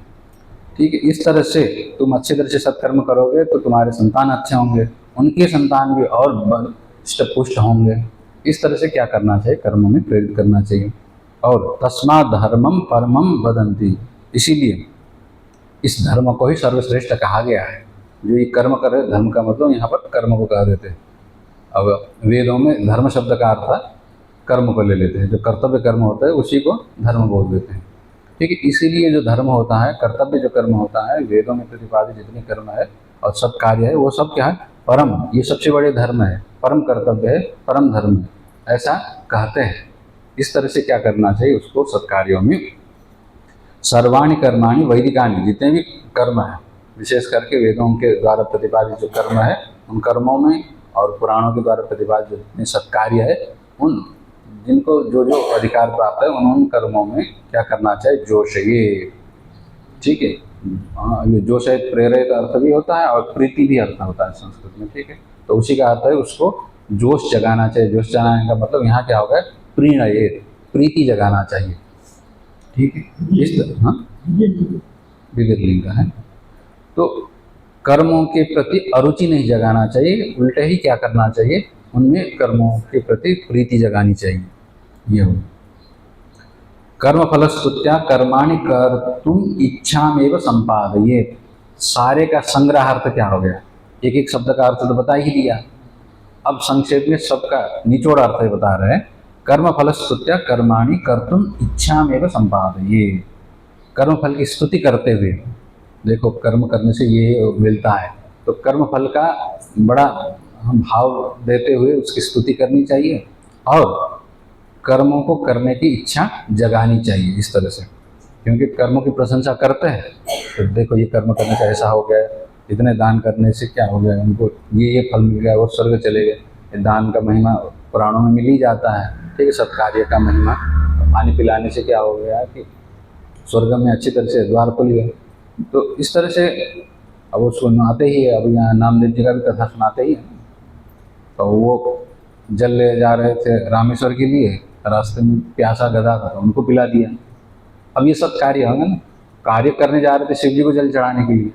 ठीक है। इस तरह से तुम अच्छी तरह से सत्कर्म करोगे तो तुम्हारे संतान अच्छे होंगे, उनके संतान भी और बलिष्ठ पुष्ट होंगे। इस तरह से क्या करना चाहिए, कर्म में प्रेरित करना चाहिए। और तस्मात् धर्मम परमम वदन्ति, इसीलिए इस धर्म को ही सर्वश्रेष्ठ कहा गया है। जो ये कर्म कर रहे, धर्म का मतलब यहाँ पर कर्म को कह देते हैं। अब वेदों में धर्म शब्द का अर्थ कर्म को ले लेते हैं, जो कर्तव्य कर्म होता है उसी को धर्म बोल देते हैं, ठीक है। इसीलिए जो धर्म होता है, कर्तव्य जो कर्म होता है, वेदों में प्रतिपादित जितने कर्म है और सब कार्य है, वो सब क्या है, परम, ये सबसे बड़े धर्म है, परम कर्तव्य है, परम धर्म है, ऐसा कहते हैं। इस तरह से क्या करना चाहिए, उसको सत्कार्यों में सर्वाणि कर्माणि वैदिकानि, जितने भी कर्म है, विशेष करके वेदों के द्वारा प्रतिपादित जो कर्म है, उन कर्मों में और पुराणों के द्वारा प्रतिपादित जो जितने सत्कार्य है, उन जिनको जो जो अधिकार प्राप्त है उन कर्मों में क्या करना चाहिए, जोश, ये ठीक है। ये जोश है, प्रेरित अर्थ भी होता है और प्रीति भी अर्थ होता है संस्कृत में, ठीक है। तो उसी का अर्थ है उसको जोश जगाना चाहिए। जोश जगाने का मतलब यहाँ क्या होगा, प्रीणये, प्रीति जगाना चाहिए, ठीक है। इस तरह, हाँ, विविध का है। तो कर्मों के प्रति अरुचि नहीं जगाना चाहिए, उल्टे ही क्या करना चाहिए, उनमें कर्मों के प्रति प्रीति जगानी चाहिए। ये हो कर्म फलस्तुत्या कर्माणि कर्तुम इच्छामेव संपादयेत्, सारे का संग्रह अर्थ क्या हो गया, एक एक शब्द का अर्थ तो बता ही दिया, अब संक्षेप में सबका निचोड़ अर्थ बता रहे हैं। कर्म फलस्तुत्या कर्माणि कर्तुम इच्छामेव संपादयेत्, कर्म फल की स्तुति करते हुए, देखो कर्म करने से ये मिलता है, तो कर्म फल का बड़ा भाव देते हुए उसकी स्तुति करनी चाहिए और कर्मों को करने की इच्छा जगानी चाहिए। इस तरह से क्योंकि कर्मों की प्रशंसा करते हैं, तो देखो ये कर्म करने से ऐसा हो गया, इतने दान करने से क्या हो गया, उनको ये फल मिल गया, वो स्वर्ग चले गए। ये दान का महिमा पुराणों में मिल ही जाता है, ठीक है। सत्कार्य का महिमा, पानी पिलाने से क्या हो गया कि स्वर्ग में अच्छी तरह से द्वार खुल गए। तो इस तरह से अब वो सुनाते ही है, अब यहाँ नामदेव जी का भी कथा सुनाते ही है। तो वो जल ले जा रहे थे रामेश्वर के लिए, रास्ते में प्यासा गधा था तो उनको पिला दिया। अब ये सब कार्य होंगे ना, कार्य करने जा रहे थे शिव जी को जल चढ़ाने के लिए,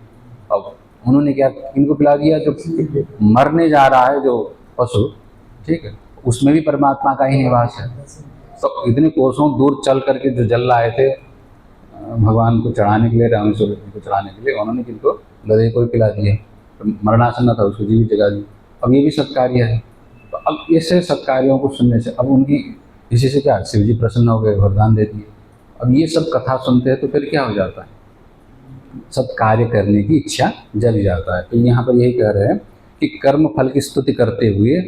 अब उन्होंने क्या इनको पिला दिया। जो मरने जा रहा है जो पशु, ठीक है, उसमें भी परमात्मा का ही निवास है। तो इतने कोसों दूर चल करके जो जल लाए थे भगवान को चढ़ाने के लिए, रामेश्वर जी को चढ़ाने के लिए, उन्होंने किनको गधे को ही पिला दिया। तो मरणासन था, उसको जीवित जगा दिया। अब ये भी सत्कार्य है। तो अब ऐसे सत्कार्यों को सुनने से अब उनकी इसी से क्या शिव जी प्रसन्न हो गए, वरदान दे दिए। अब ये सब कथा सुनते हैं तो फिर क्या हो जाता है, सत्कार्य करने की इच्छा जग जाता है। तो यहाँ पर यही कह रहे हैं कि कर्म फल की स्तुति करते हुए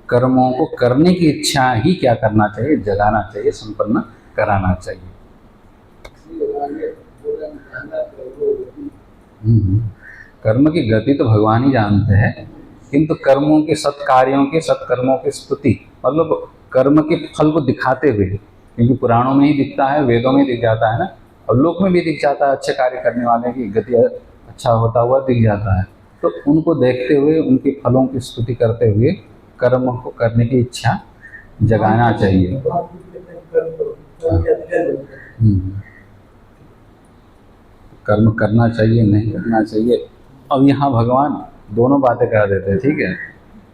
कर्मों को करने की इच्छा ही क्या करना चाहिए, जगाना चाहिए, संपन्न कराना चाहिए। कर्म की गति तो भगवान ही जानते हैं, किंतु कर्मों के सत्कार्यों के सत्कर्मों की स्तुति मतलब कर्म के फल को दिखाते हुए, क्योंकि पुराणों में ही दिखता है, वेदों में दिख जाता है ना, और लोक में भी दिख जाता है, अच्छे कार्य करने वाले की गति अच्छा होता हुआ दिख जाता है। तो उनको देखते हुए उनके फलों की स्तुति करते हुए कर्म को करने की इच्छा जगाना चाहिए। कर्म करना चाहिए, नहीं करना चाहिए। अब यहाँ भगवान दोनों बातें कह देते हैं, ठीक है।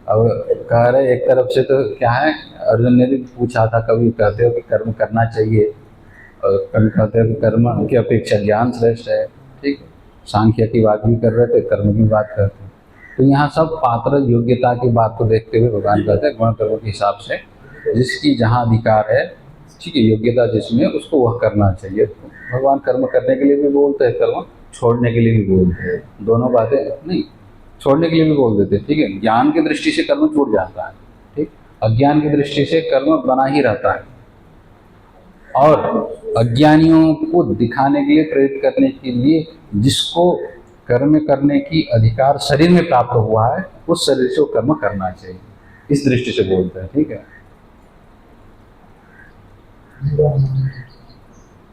अब कह रहे एक तरफ से तो क्या है, अर्जुन ने भी पूछा था, कभी कहते हो कि कर्म करना चाहिए और कभी कहते हो कि कर्म की अपेक्षा ज्ञान श्रेष्ठ है, ठीक है। सांख्य की बात भी कर रहे थे, कर्म की बात करते हैं। तो यहाँ सब पात्र योग्यता की बात को देखते हुए भगवान कहते हैं गुण कर्म के हिसाब से जिसकी जहाँ अधिकार है, ठीक है, योग्यता जिसमें, उसको वह करना चाहिए। भगवान कर्म करने के लिए भी बोलते हैं, कर्म छोड़ने के लिए भी बोलते हैं, दोनों बातें नहीं, छोड़ने के लिए भी बोल देते हैं, ठीक है। ज्ञान की दृष्टि से कर्म छूट जाता है, ठीक, अज्ञान की दृष्टि से कर्म बना ही रहता है। और अज्ञानियों को दिखाने के लिए, प्रेरित करने के लिए जिसको कर्म करने की अधिकार शरीर में प्राप्त हुआ है, उस शरीर से वो कर्म करना चाहिए, इस दृष्टि से बोलते हैं, ठीक है।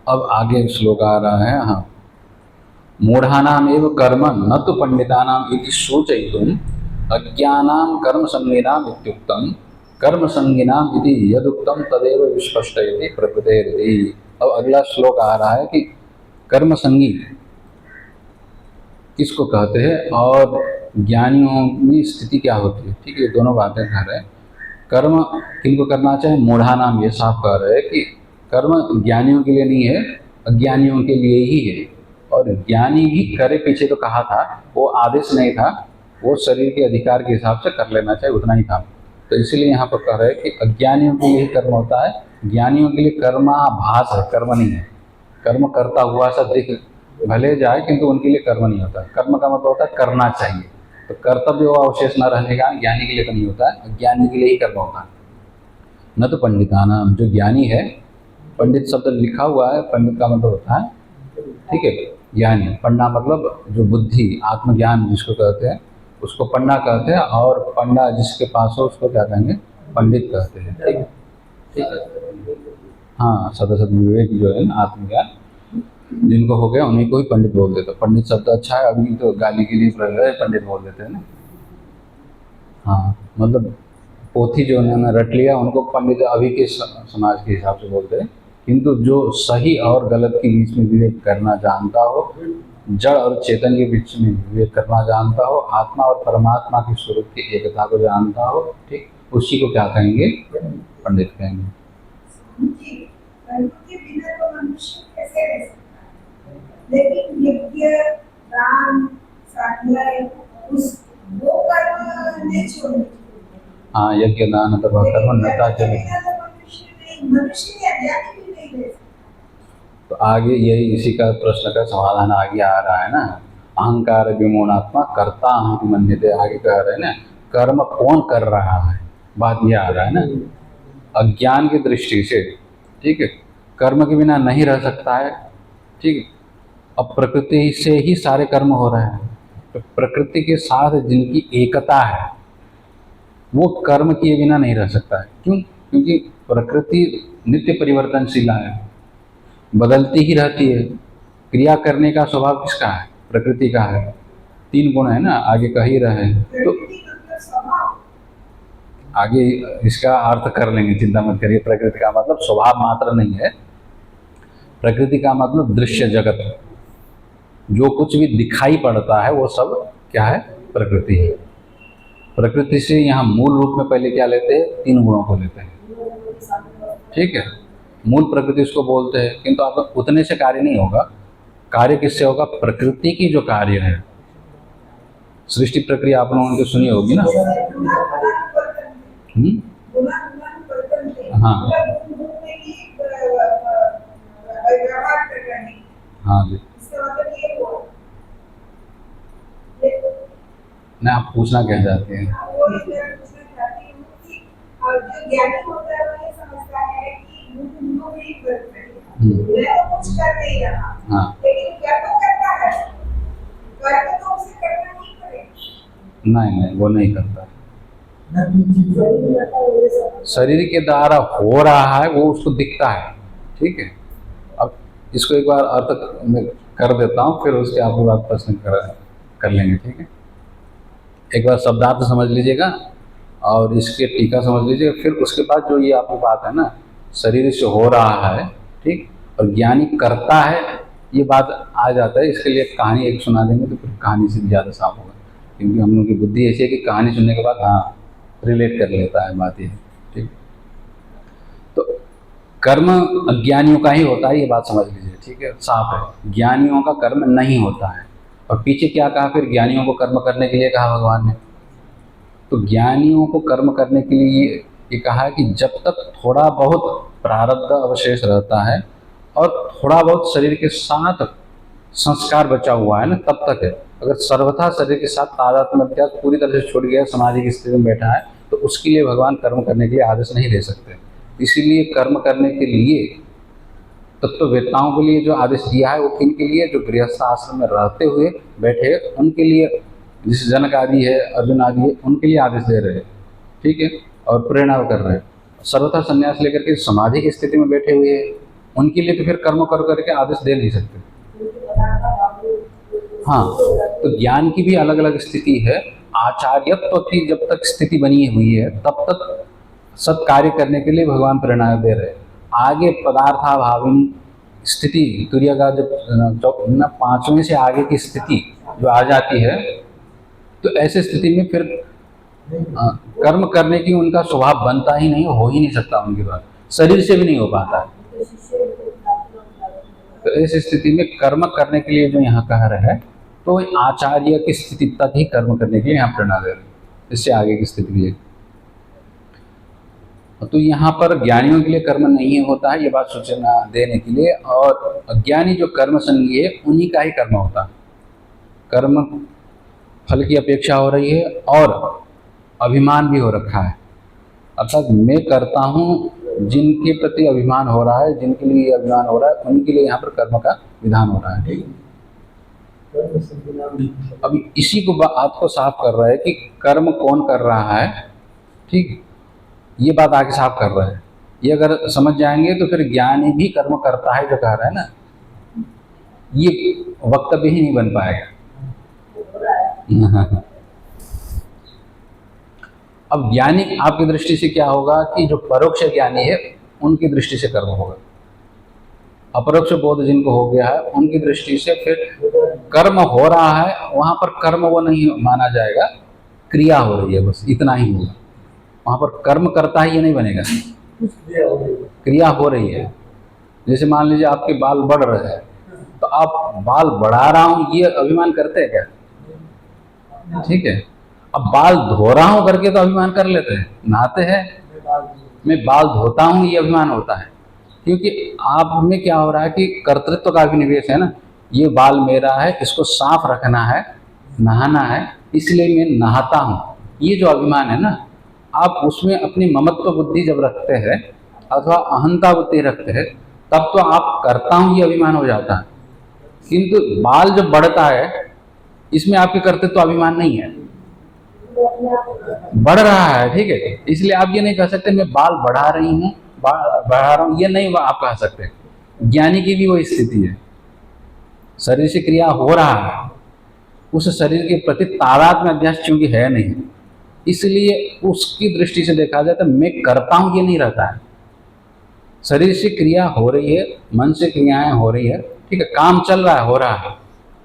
अब आगे श्लोक आ रहा है, हाँ, मूढ़ानाम एव कर्म न तो पंडितानाम इति सूचयितुम अज्ञानाम कर्म संगीनाम इत्युक्तम कर्म संगीनाम इति यदुक्तम तदेव विस्पष्टयति प्रकृतेरिति। अब अगला श्लोक आ रहा है कि कर्म संगी किसको कहते हैं और ज्ञानियों में स्थिति क्या होती है, ठीक है, दोनों बातें कह रहे हैं। कर्म किनको करना चाहिए, मूढ़ानाम, ये साफ कह रहे हैं कि कर्म ज्ञानियों के लिए नहीं है, अज्ञानियों के लिए ही है। और ज्ञानी भी करे, पीछे तो कहा था, वो आदेश नहीं था, वो शरीर के अधिकार के हिसाब से कर लेना चाहिए, उतना ही था। तो इसीलिए यहाँ पर कह रहे हैं कि अज्ञानियों के लिए ही कर्म होता है, ज्ञानियों के लिए कर्माभास है, कर्म नहीं है। कर्म करता हुआ सा दिख भले जाए, किंतु उनके लिए कर्म नहीं होता। कर्म का मतलब होता है करना चाहिए, तो कर्तव्य वो अवशेष न रहने का ज्ञानी के लिए तो नहीं होता है, अज्ञानी के लिए ही कर्म होता है। न तो पंडितानाम, जो ज्ञानी है, पंडित शब्द लिखा हुआ है, पंडित का मतलब होता है, ठीक है, ज्ञानी। पंडा मतलब जो बुद्धि, आत्मज्ञान जिसको कहते हैं, उसको पंडा कहते हैं, और पंडा जिसके पास हो उसको क्या कहेंगे, पंडित कहते हैं, ठीक है, ठीक है। हाँ, सदसद विवेक जो है ना, आत्मज्ञान जिनको हो गया उन्हीं को ही पंडित बोल देते। पंडित शब्द अच्छा है, अभी तो गाली के लिए पंडित बोल देते हैं ना। हाँ, मतलब पोथी जो उन्होंने रट लिया उनको पंडित अभी के समाज के हिसाब से बोलते हैं, किंतु जो सही और गलत के बीच में विवेक करना जानता हो, जड़ और चेतन के बीच में विवेक करना जानता हो, आत्मा और परमात्मा के स्वरूप की एकता को जानता हो, ठीक, उसी को क्या कहेंगे, पंडित कहेंगे। लेकिन यज्ञ, दान, स्वाध्याय, वो कर्म नहीं छोड़ने। हाँ, यज्ञ दान अथवा कर्म नता चले। तो आगे यही इसी का प्रश्न का समाधान आगे आ रहा है ना, अहंकार विमूढ़ात्मा कर्ता अहंति मन्यते। आगे कह रहे हैं ना, कर्म कौन कर रहा है, बात ये आ रहा है ना, अज्ञान की दृष्टि से, ठीक है, कर्म के बिना नहीं रह सकता है, ठीक है। अब प्रकृति से ही सारे कर्म हो रहे हैं, तो प्रकृति के साथ जिनकी एकता है वो कर्म किए बिना नहीं रह सकता है। क्यों? क्योंकि प्रकृति नित्य परिवर्तनशीला है, बदलती ही रहती है। क्रिया करने का स्वभाव किसका है? प्रकृति का है। 3 गुण है ना, आगे कह ही रहे हैं। तो आगे इसका अर्थ कर लेंगे, चिंता मत करिए। प्रकृति का मतलब स्वभाव मात्र नहीं है, प्रकृति का मतलब दृश्य जगत, जो कुछ भी दिखाई पड़ता है वो सब क्या है? प्रकृति है। प्रकृति से यहाँ मूल रूप में पहले क्या लेते हैं? 3 गुणों को लेते हैं, ठीक है। मूल प्रकृति उसको बोलते हैं, किंतु आप उतने से कार्य नहीं होगा। कार्य किससे होगा? प्रकृति की जो कार्य है, सृष्टि प्रक्रिया आप लोगों ने सुनी होगी ना। हाँ हाँ जी, नहीं आप पूछना क्या चाहते हैं? हाँ नहीं वो नहीं करता। शरीर के द्वारा हो रहा है वो उसको दिखता है, ठीक है। अब इसको एक बार अर्थ में कर देता हूँ, फिर उसके आपके बाद प्रश्न कर लेंगे, ठीक है। एक बार शब्दार्थ समझ लीजिएगा और इसके टीका समझ लीजिएगा, फिर उसके बाद जो ये आपकी बात है ना, शरीर से हो रहा है, ठीक, और ज्ञानी करता है, ये बात आ जाता है। इसके लिए कहानी एक सुना देंगे तो फिर कहानी से ज़्यादा साफ होगा, क्योंकि हम लोग की बुद्धि ऐसी है कि कहानी सुनने के बाद हाँ रिलेट कर लेता है बात ये, ठीक। तो कर्म अज्ञानियों का ही होता है, ये बात समझ लीजिए, ठीक है, साफ है। ज्ञानियों का कर्म नहीं होता है। और पीछे क्या कहा फिर? ज्ञानियों को कर्म करने के लिए कहा भगवान ने। तो ज्ञानियों को कर्म करने के लिए ये कहा है कि जब तक थोड़ा बहुत प्रारब्ध अवशेष रहता है और थोड़ा बहुत शरीर के साथ संस्कार बचा हुआ है ना, तब तक है। अगर सर्वथा शरीर के साथ तादात्म्य अभ्यास पूरी तरह से छूट गया, समाधि की स्थिति में बैठा है, तो उसके लिए भगवान कर्म करने के लिए आदेश नहीं दे सकते। इसीलिए कर्म करने के लिए तत्ववेत्ताओं के लिए जो आदेश दिया है वो किन के लिए? जो गृहस्थ आश्रम में रहते हुए बैठे उनके लिए, जिस जनक आदि है, अर्जुन आदि है, उनके लिए आदेश दे रहे हैं, ठीक है, और प्रेरणा कर रहे हैं। सर्वथा संन्यास लेकर के समाधि की स्थिति में बैठे हुए हैं, उनके लिए तो फिर कर्म कर करके आदेश दे नहीं सकते। हाँ, तो ज्ञान की भी अलग अलग स्थिति है। आचार्यत्व की जब तक स्थिति बनी हुई है तब तक सब कार्य करने के लिए भगवान प्रेरणा दे रहे हैं। आगे पदार्थाभाविनी स्थिति, तुर्य का जब 5वें से आगे की स्थिति जो आ जाती है, तो ऐसे स्थिति में फिर कर्म करने की उनका स्वभाव बनता ही नहीं, हो ही नहीं सकता उनके द्वारा, शरीर से भी नहीं हो पाता है। तो ऐसी स्थिति में कर्म करने के लिए जो यहाँ कह रहे हैं, तो आचार्य की स्थिति तक ही कर्म करने के लिए यहाँ प्रेरणा दे रहे हैं, इससे आगे की स्थिति भी है। तो यहाँ पर ज्ञानियों के लिए कर्म नहीं होता है, ये बात सूचना देने के लिए। और अज्ञानी जो कर्म संगी है उन्हीं का ही कर्म होता है। कर्म फल की अपेक्षा हो रही है और अभिमान भी हो रखा है, अर्थात मैं करता हूँ, जिनके प्रति अभिमान हो रहा है, जिनके लिए अभिमान हो रहा है, उन्हीं के लिए यहाँ पर कर्म का विधान हो रहा है, ठीक है। अभी इसी को आपको साफ कर रहा है कि कर्म कौन कर रहा है, ठीक, ये बात आगे साफ कर रहा है। ये अगर समझ जाएंगे तो फिर ज्ञानी भी कर्म करता है जो कह रहा है ना, ये वक्तव्य ही नहीं बन पाएगा। अब ज्ञानी आपकी दृष्टि से क्या होगा कि जो परोक्ष ज्ञानी है उनकी दृष्टि से कर्म होगा। अपरोक्ष बोध जिनको हो गया है उनकी दृष्टि से फिर कर्म हो रहा है, वहां पर कर्म वो नहीं माना जाएगा, क्रिया हो रही है, बस इतना ही होगा। वहां पर कर्म करता है ये नहीं बनेगा, क्रिया हो रही है। जैसे मान लीजिए आपके बाल बढ़ रहे हैं, तो आप बाल बढ़ा रहा हूं ये अभिमान करते हैं क्या? ठीक है। अब बाल धो रहा हूं करके तो अभिमान कर लेते हैं, नहाते हैं, मैं बाल धोता हूं ये अभिमान होता है, क्योंकि आप में क्या हो रहा है कि कर्तृत्व का अभिनिवेश है ना, ये बाल मेरा है, इसको साफ रखना है, नहाना है, इसलिए मैं नहाता हूँ। ये जो अभिमान है ना, आप उसमें अपनी ममत्व बुद्धि जब रखते हैं अथवा अहंता बुद्धि रखते हैं, तब तो आप करता हूँ ये अभिमान हो जाता है। किंतु बाल जब बढ़ता है इसमें आपके कर्तृत्व अभिमान नहीं है, बढ़ रहा है, ठीक है। इसलिए आप ये नहीं कह सकते मैं बाल बढ़ा रही हूँ, बढ़ा रहा हूँ, ये नहीं आप कह सकते। ज्ञानी की भी वही स्थिति है, शरीर से क्रिया हो रहा है, उस शरीर के प्रति तादात्म्य अध्यास चूंकि है नहीं, इसलिए उसकी दृष्टि से देखा जाए तो मैं करता हूं ये नहीं रहता है। शरीर से क्रिया हो रही है, मन से क्रियाएं हो रही है, ठीक है, काम चल रहा है, हो रहा है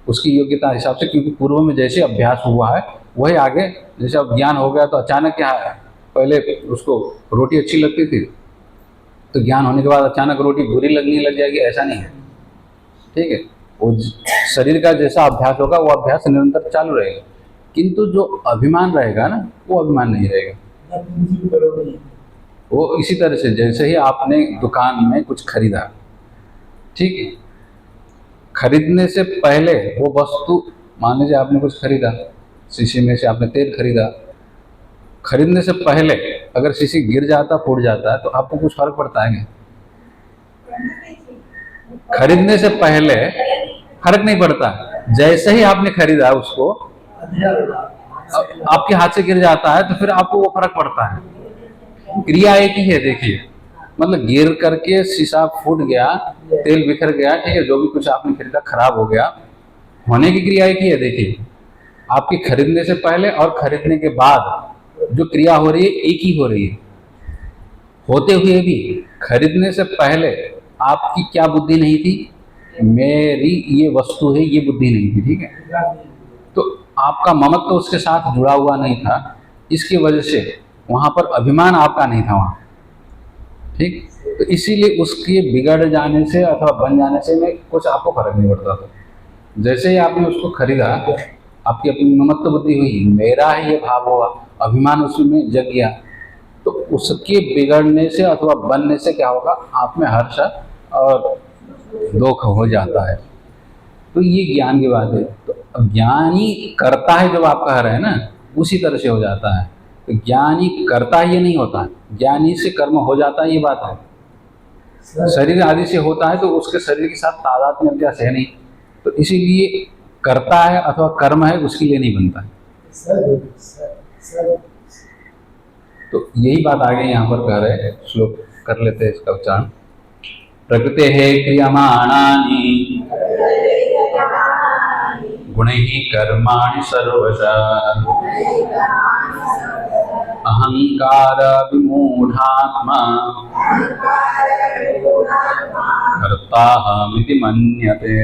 उसकी योग्यता हिसाब से, क्योंकि पूर्व में जैसे अभ्यास हुआ है वही आगे, जैसे अब ज्ञान हो गया तो अचानक क्या है, पहले उसको रोटी अच्छी लगती थी तो ज्ञान होने के बाद अचानक रोटी बुरी लगने लग जाएगी, ऐसा नहीं है, ठीक है। वो शरीर का जैसा अभ्यास होगा वो अभ्यास निरंतर चालू रहेगा, किंतु जो अभिमान रहेगा ना वो अभिमान नहीं रहेगा। वो इसी तरह से जैसे ही आपने दुकान में कुछ खरीदा, ठीक है, खरीदने से पहले वो वस्तु, मान लीजिए आपने कुछ खरीदा, शीशी में से आपने तेल खरीदा, खरीदने से पहले अगर शीशी गिर जाता, फूट जाता है तो आपको कुछ फर्क पड़ता है क्या? खरीदने से पहले फर्क नहीं पड़ता, जैसे ही आपने खरीदा उसको आपके हाथ से गिर जाता है तो फिर आपको वो फर्क पड़ता है। क्रिया एक ही है, देखिए, मतलब गिर करके शीशा फूट गया, तेल बिखर गया, ठीक है, जो भी कुछ आपने खरीदा खराब हो गया, होने की क्रिया एक ही है। देखिए, आपके खरीदने से पहले और खरीदने के बाद जो क्रिया हो रही है एक ही हो रही है। होते हुए भी खरीदने से पहले आपकी क्या बुद्धि नहीं थी, मेरी ये वस्तु है, ये बुद्धि नहीं थी, ठीक है, तो आपका ममत्व तो उसके साथ जुड़ा हुआ नहीं था, इसकी वजह से वहां पर अभिमान आपका नहीं था वहां, ठीक। तो इसीलिए उसके बिगड़ जाने से अथवा बन जाने से में कुछ आपको फर्क नहीं पड़ता था। जैसे ही आपने उसको खरीदा, आपकी अपनी ममत्व बुद्धि हुई, मेरा है ये भाव हुआ, अभिमान उसमें जग गया, तो उसके बिगड़ने से अथवा बनने से क्या होगा, आप में हर्ष और दुख हो जाता है। तो ये ज्ञान की बात है। तो ज्ञानी करता है, जब आप कह रहे हैं ना, उसी तरह से हो जाता है। तो ज्ञानी करता ये नहीं होता है, ज्ञानी से कर्म हो जाता है, ये बात है। शरीर आदि से होता है तो उसके शरीर के साथ तादात्म्य अभ्यास है नहीं, तो इसीलिए करता है अथवा कर्म है उसके लिए नहीं बनता है। तो यही बात आगे यहाँ पर कह रहे हैं, श्लोक कर लेते हैं इसका उच्चारण। प्रकृते है क्रियमाणानि गुणैः कर्माणि सर्वशः अहंकार विमूढ़ात्मा कर्ताहमिति मन्यते।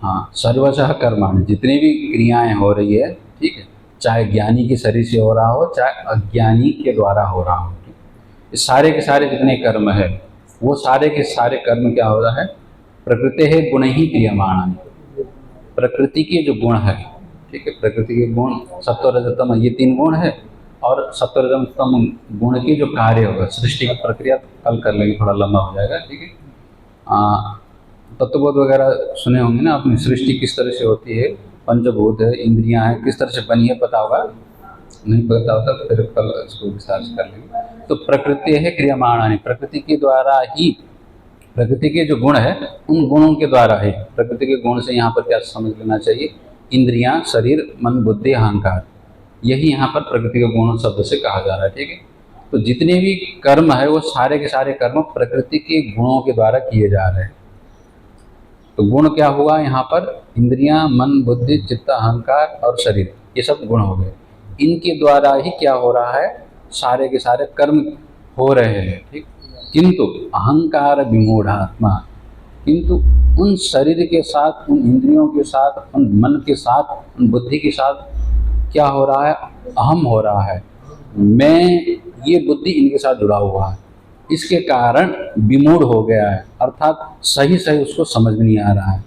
हाँ, सर्वशः कर्माणि, जितनी भी क्रियाएं हो रही है, ठीक है, चाहे ज्ञानी के शरीर से हो रहा हो, चाहे अज्ञानी के द्वारा हो रहा हो, ये सारे के सारे जितने कर्म है, वो सारे के सारे कर्म क्या हो रहा है, प्रकृति है गुण ही क्रियमाणानि, प्रकृति के जो गुण है, ठीक है, प्रकृति के गुण सत्व रज तम, ये तीन गुण है, और सत्व रज तम गुण के जो कार्य होगा, सृष्टि की प्रक्रिया कल कर लेंगे, थोड़ा लंबा हो जाएगा, ठीक है। तत्वबोध वगैरह सुने होंगे ना आपने, सृष्टि किस तरह से होती है, पंचभूत है, इंद्रियां हैं, किस तरह से बनी है, पता होगा, नहीं पता होता तो फिर कल इसको विस्तार से कर लेंगे। तो प्रकृति है क्रियमाणानि, प्रकृति के द्वारा ही, प्रकृति के जो गुण है उन गुणों के द्वारा है। प्रकृति के गुण से यहाँ पर क्या समझ लेना चाहिए, इंद्रियां, शरीर, मन, बुद्धि, अहंकार, यही यहाँ पर प्रकृति के गुण शब्द से कहा जा रहा है, ठीक है। तो जितने भी कर्म है वो सारे के सारे कर्म प्रकृति के गुणों के द्वारा किए जा रहे हैं। तो गुण क्या हुआ यहाँ पर, इंद्रियां, मन, बुद्धि, चित्त, अहंकार और शरीर, ये सब गुण हो गए। इनके द्वारा ही क्या हो रहा है, सारे के सारे कर्म हो रहे हैं, ठीक। किंतु अहंकार विमूढ़ात्मा, किंतु उन शरीर के साथ, उन इंद्रियों के साथ, उन मन के साथ, उन बुद्धि के साथ क्या हो रहा है, अहम हो रहा है, मैं, ये बुद्धि इनके साथ जुड़ा हुआ है, इसके कारण विमूढ़ हो गया है, अर्थात सही सही उसको समझ नहीं आ रहा है।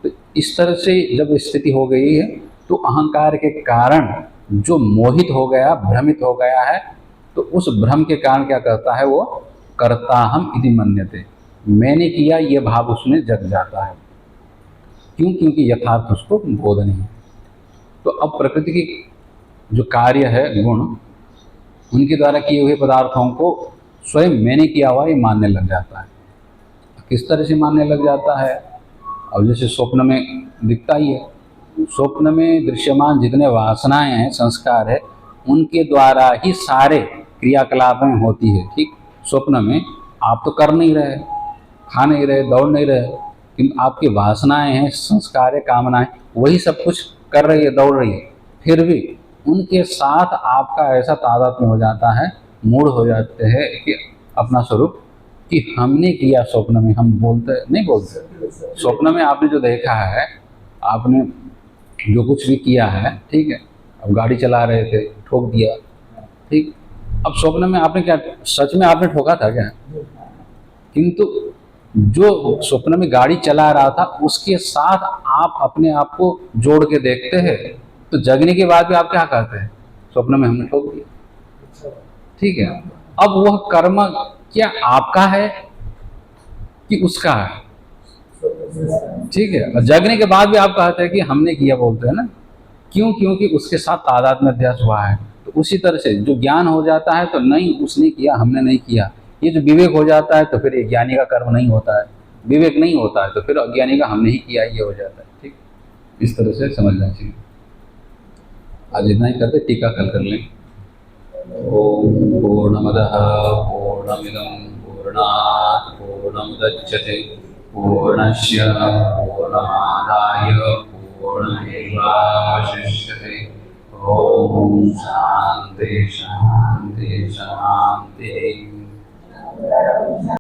तो इस तरह से जब स्थिति हो गई है तो अहंकार के कारण जो मोहित हो गया, भ्रमित हो गया है, तो उस भ्रम के कारण क्या करता है, वो कर्ता हम इति मन्यते, मैंने किया ये भाव उसमें जग जाता है। क्यों? क्योंकि यथार्थ उसको बोध नहीं है। तो अब प्रकृति की जो कार्य है गुण, उनके द्वारा किए हुए पदार्थों को स्वयं मैंने किया हुआ ये मानने लग जाता है। किस तरह से मानने लग जाता है? अब जैसे स्वप्न में दिखता ही है, स्वप्न में दृश्यमान जितने वासनाएं हैं, संस्कार है, उनके द्वारा ही सारे क्रियाकलापें होती है। ठीक, स्वप्न में आप तो कर नहीं रहे, खा नहीं रहे, दौड़ नहीं रहे, किंतु आपकी वासनाएं हैं, संस्कार है, कामनाएं, वही सब कुछ कर रही है, दौड़ रही है। फिर भी उनके साथ आपका ऐसा तादात्म्य हो जाता है, मूड हो जाते हैं कि अपना स्वरूप कि हमने किया स्वप्न में, हम बोलते नहीं बोलते, स्वप्न में आपने जो देखा है, आपने जो कुछ भी किया है, ठीक है, अब गाड़ी चला रहे थे, ठोक दिया, ठीक, अब स्वप्न में आपने क्या, सच में आपने ठोका था क्या? किंतु जो स्वप्न में गाड़ी चला रहा था उसके साथ आप अपने आप को जोड़ के देखते हैं, तो जगने के बाद भी आप क्या कहते हैं? स्वप्न में हमने ठोक दिया। ठीक है, अब वह कर्म क्या आपका है कि उसका है? ठीक है, और जगने के बाद भी आप कहते हैं कि हमने किया, बोलते हैं ना, क्यों? क्योंकि उसके साथ तादात्म्य अध्यास हुआ है। तो उसी तरह से जो ज्ञान हो जाता है तो नहीं उसने किया, हमने नहीं किया, ये जो विवेक हो जाता है तो फिर ये ज्ञानी का कर्म नहीं होता है, विवेक नहीं होता है तो फिर अज्ञानी का हमने ही किया, ये हो जाता है। ठीक, इस तरह से समझना चाहिए। आज इतना ही करते, टीका कल कर लें। ओम पूर्णमदः पूर्णमिदं पूर्णात् पूर्णमुदच्यते पूर्णस्य पूर्णमादाय पूर्णमेवावशिष्यते। ओम शांति शांति शांति।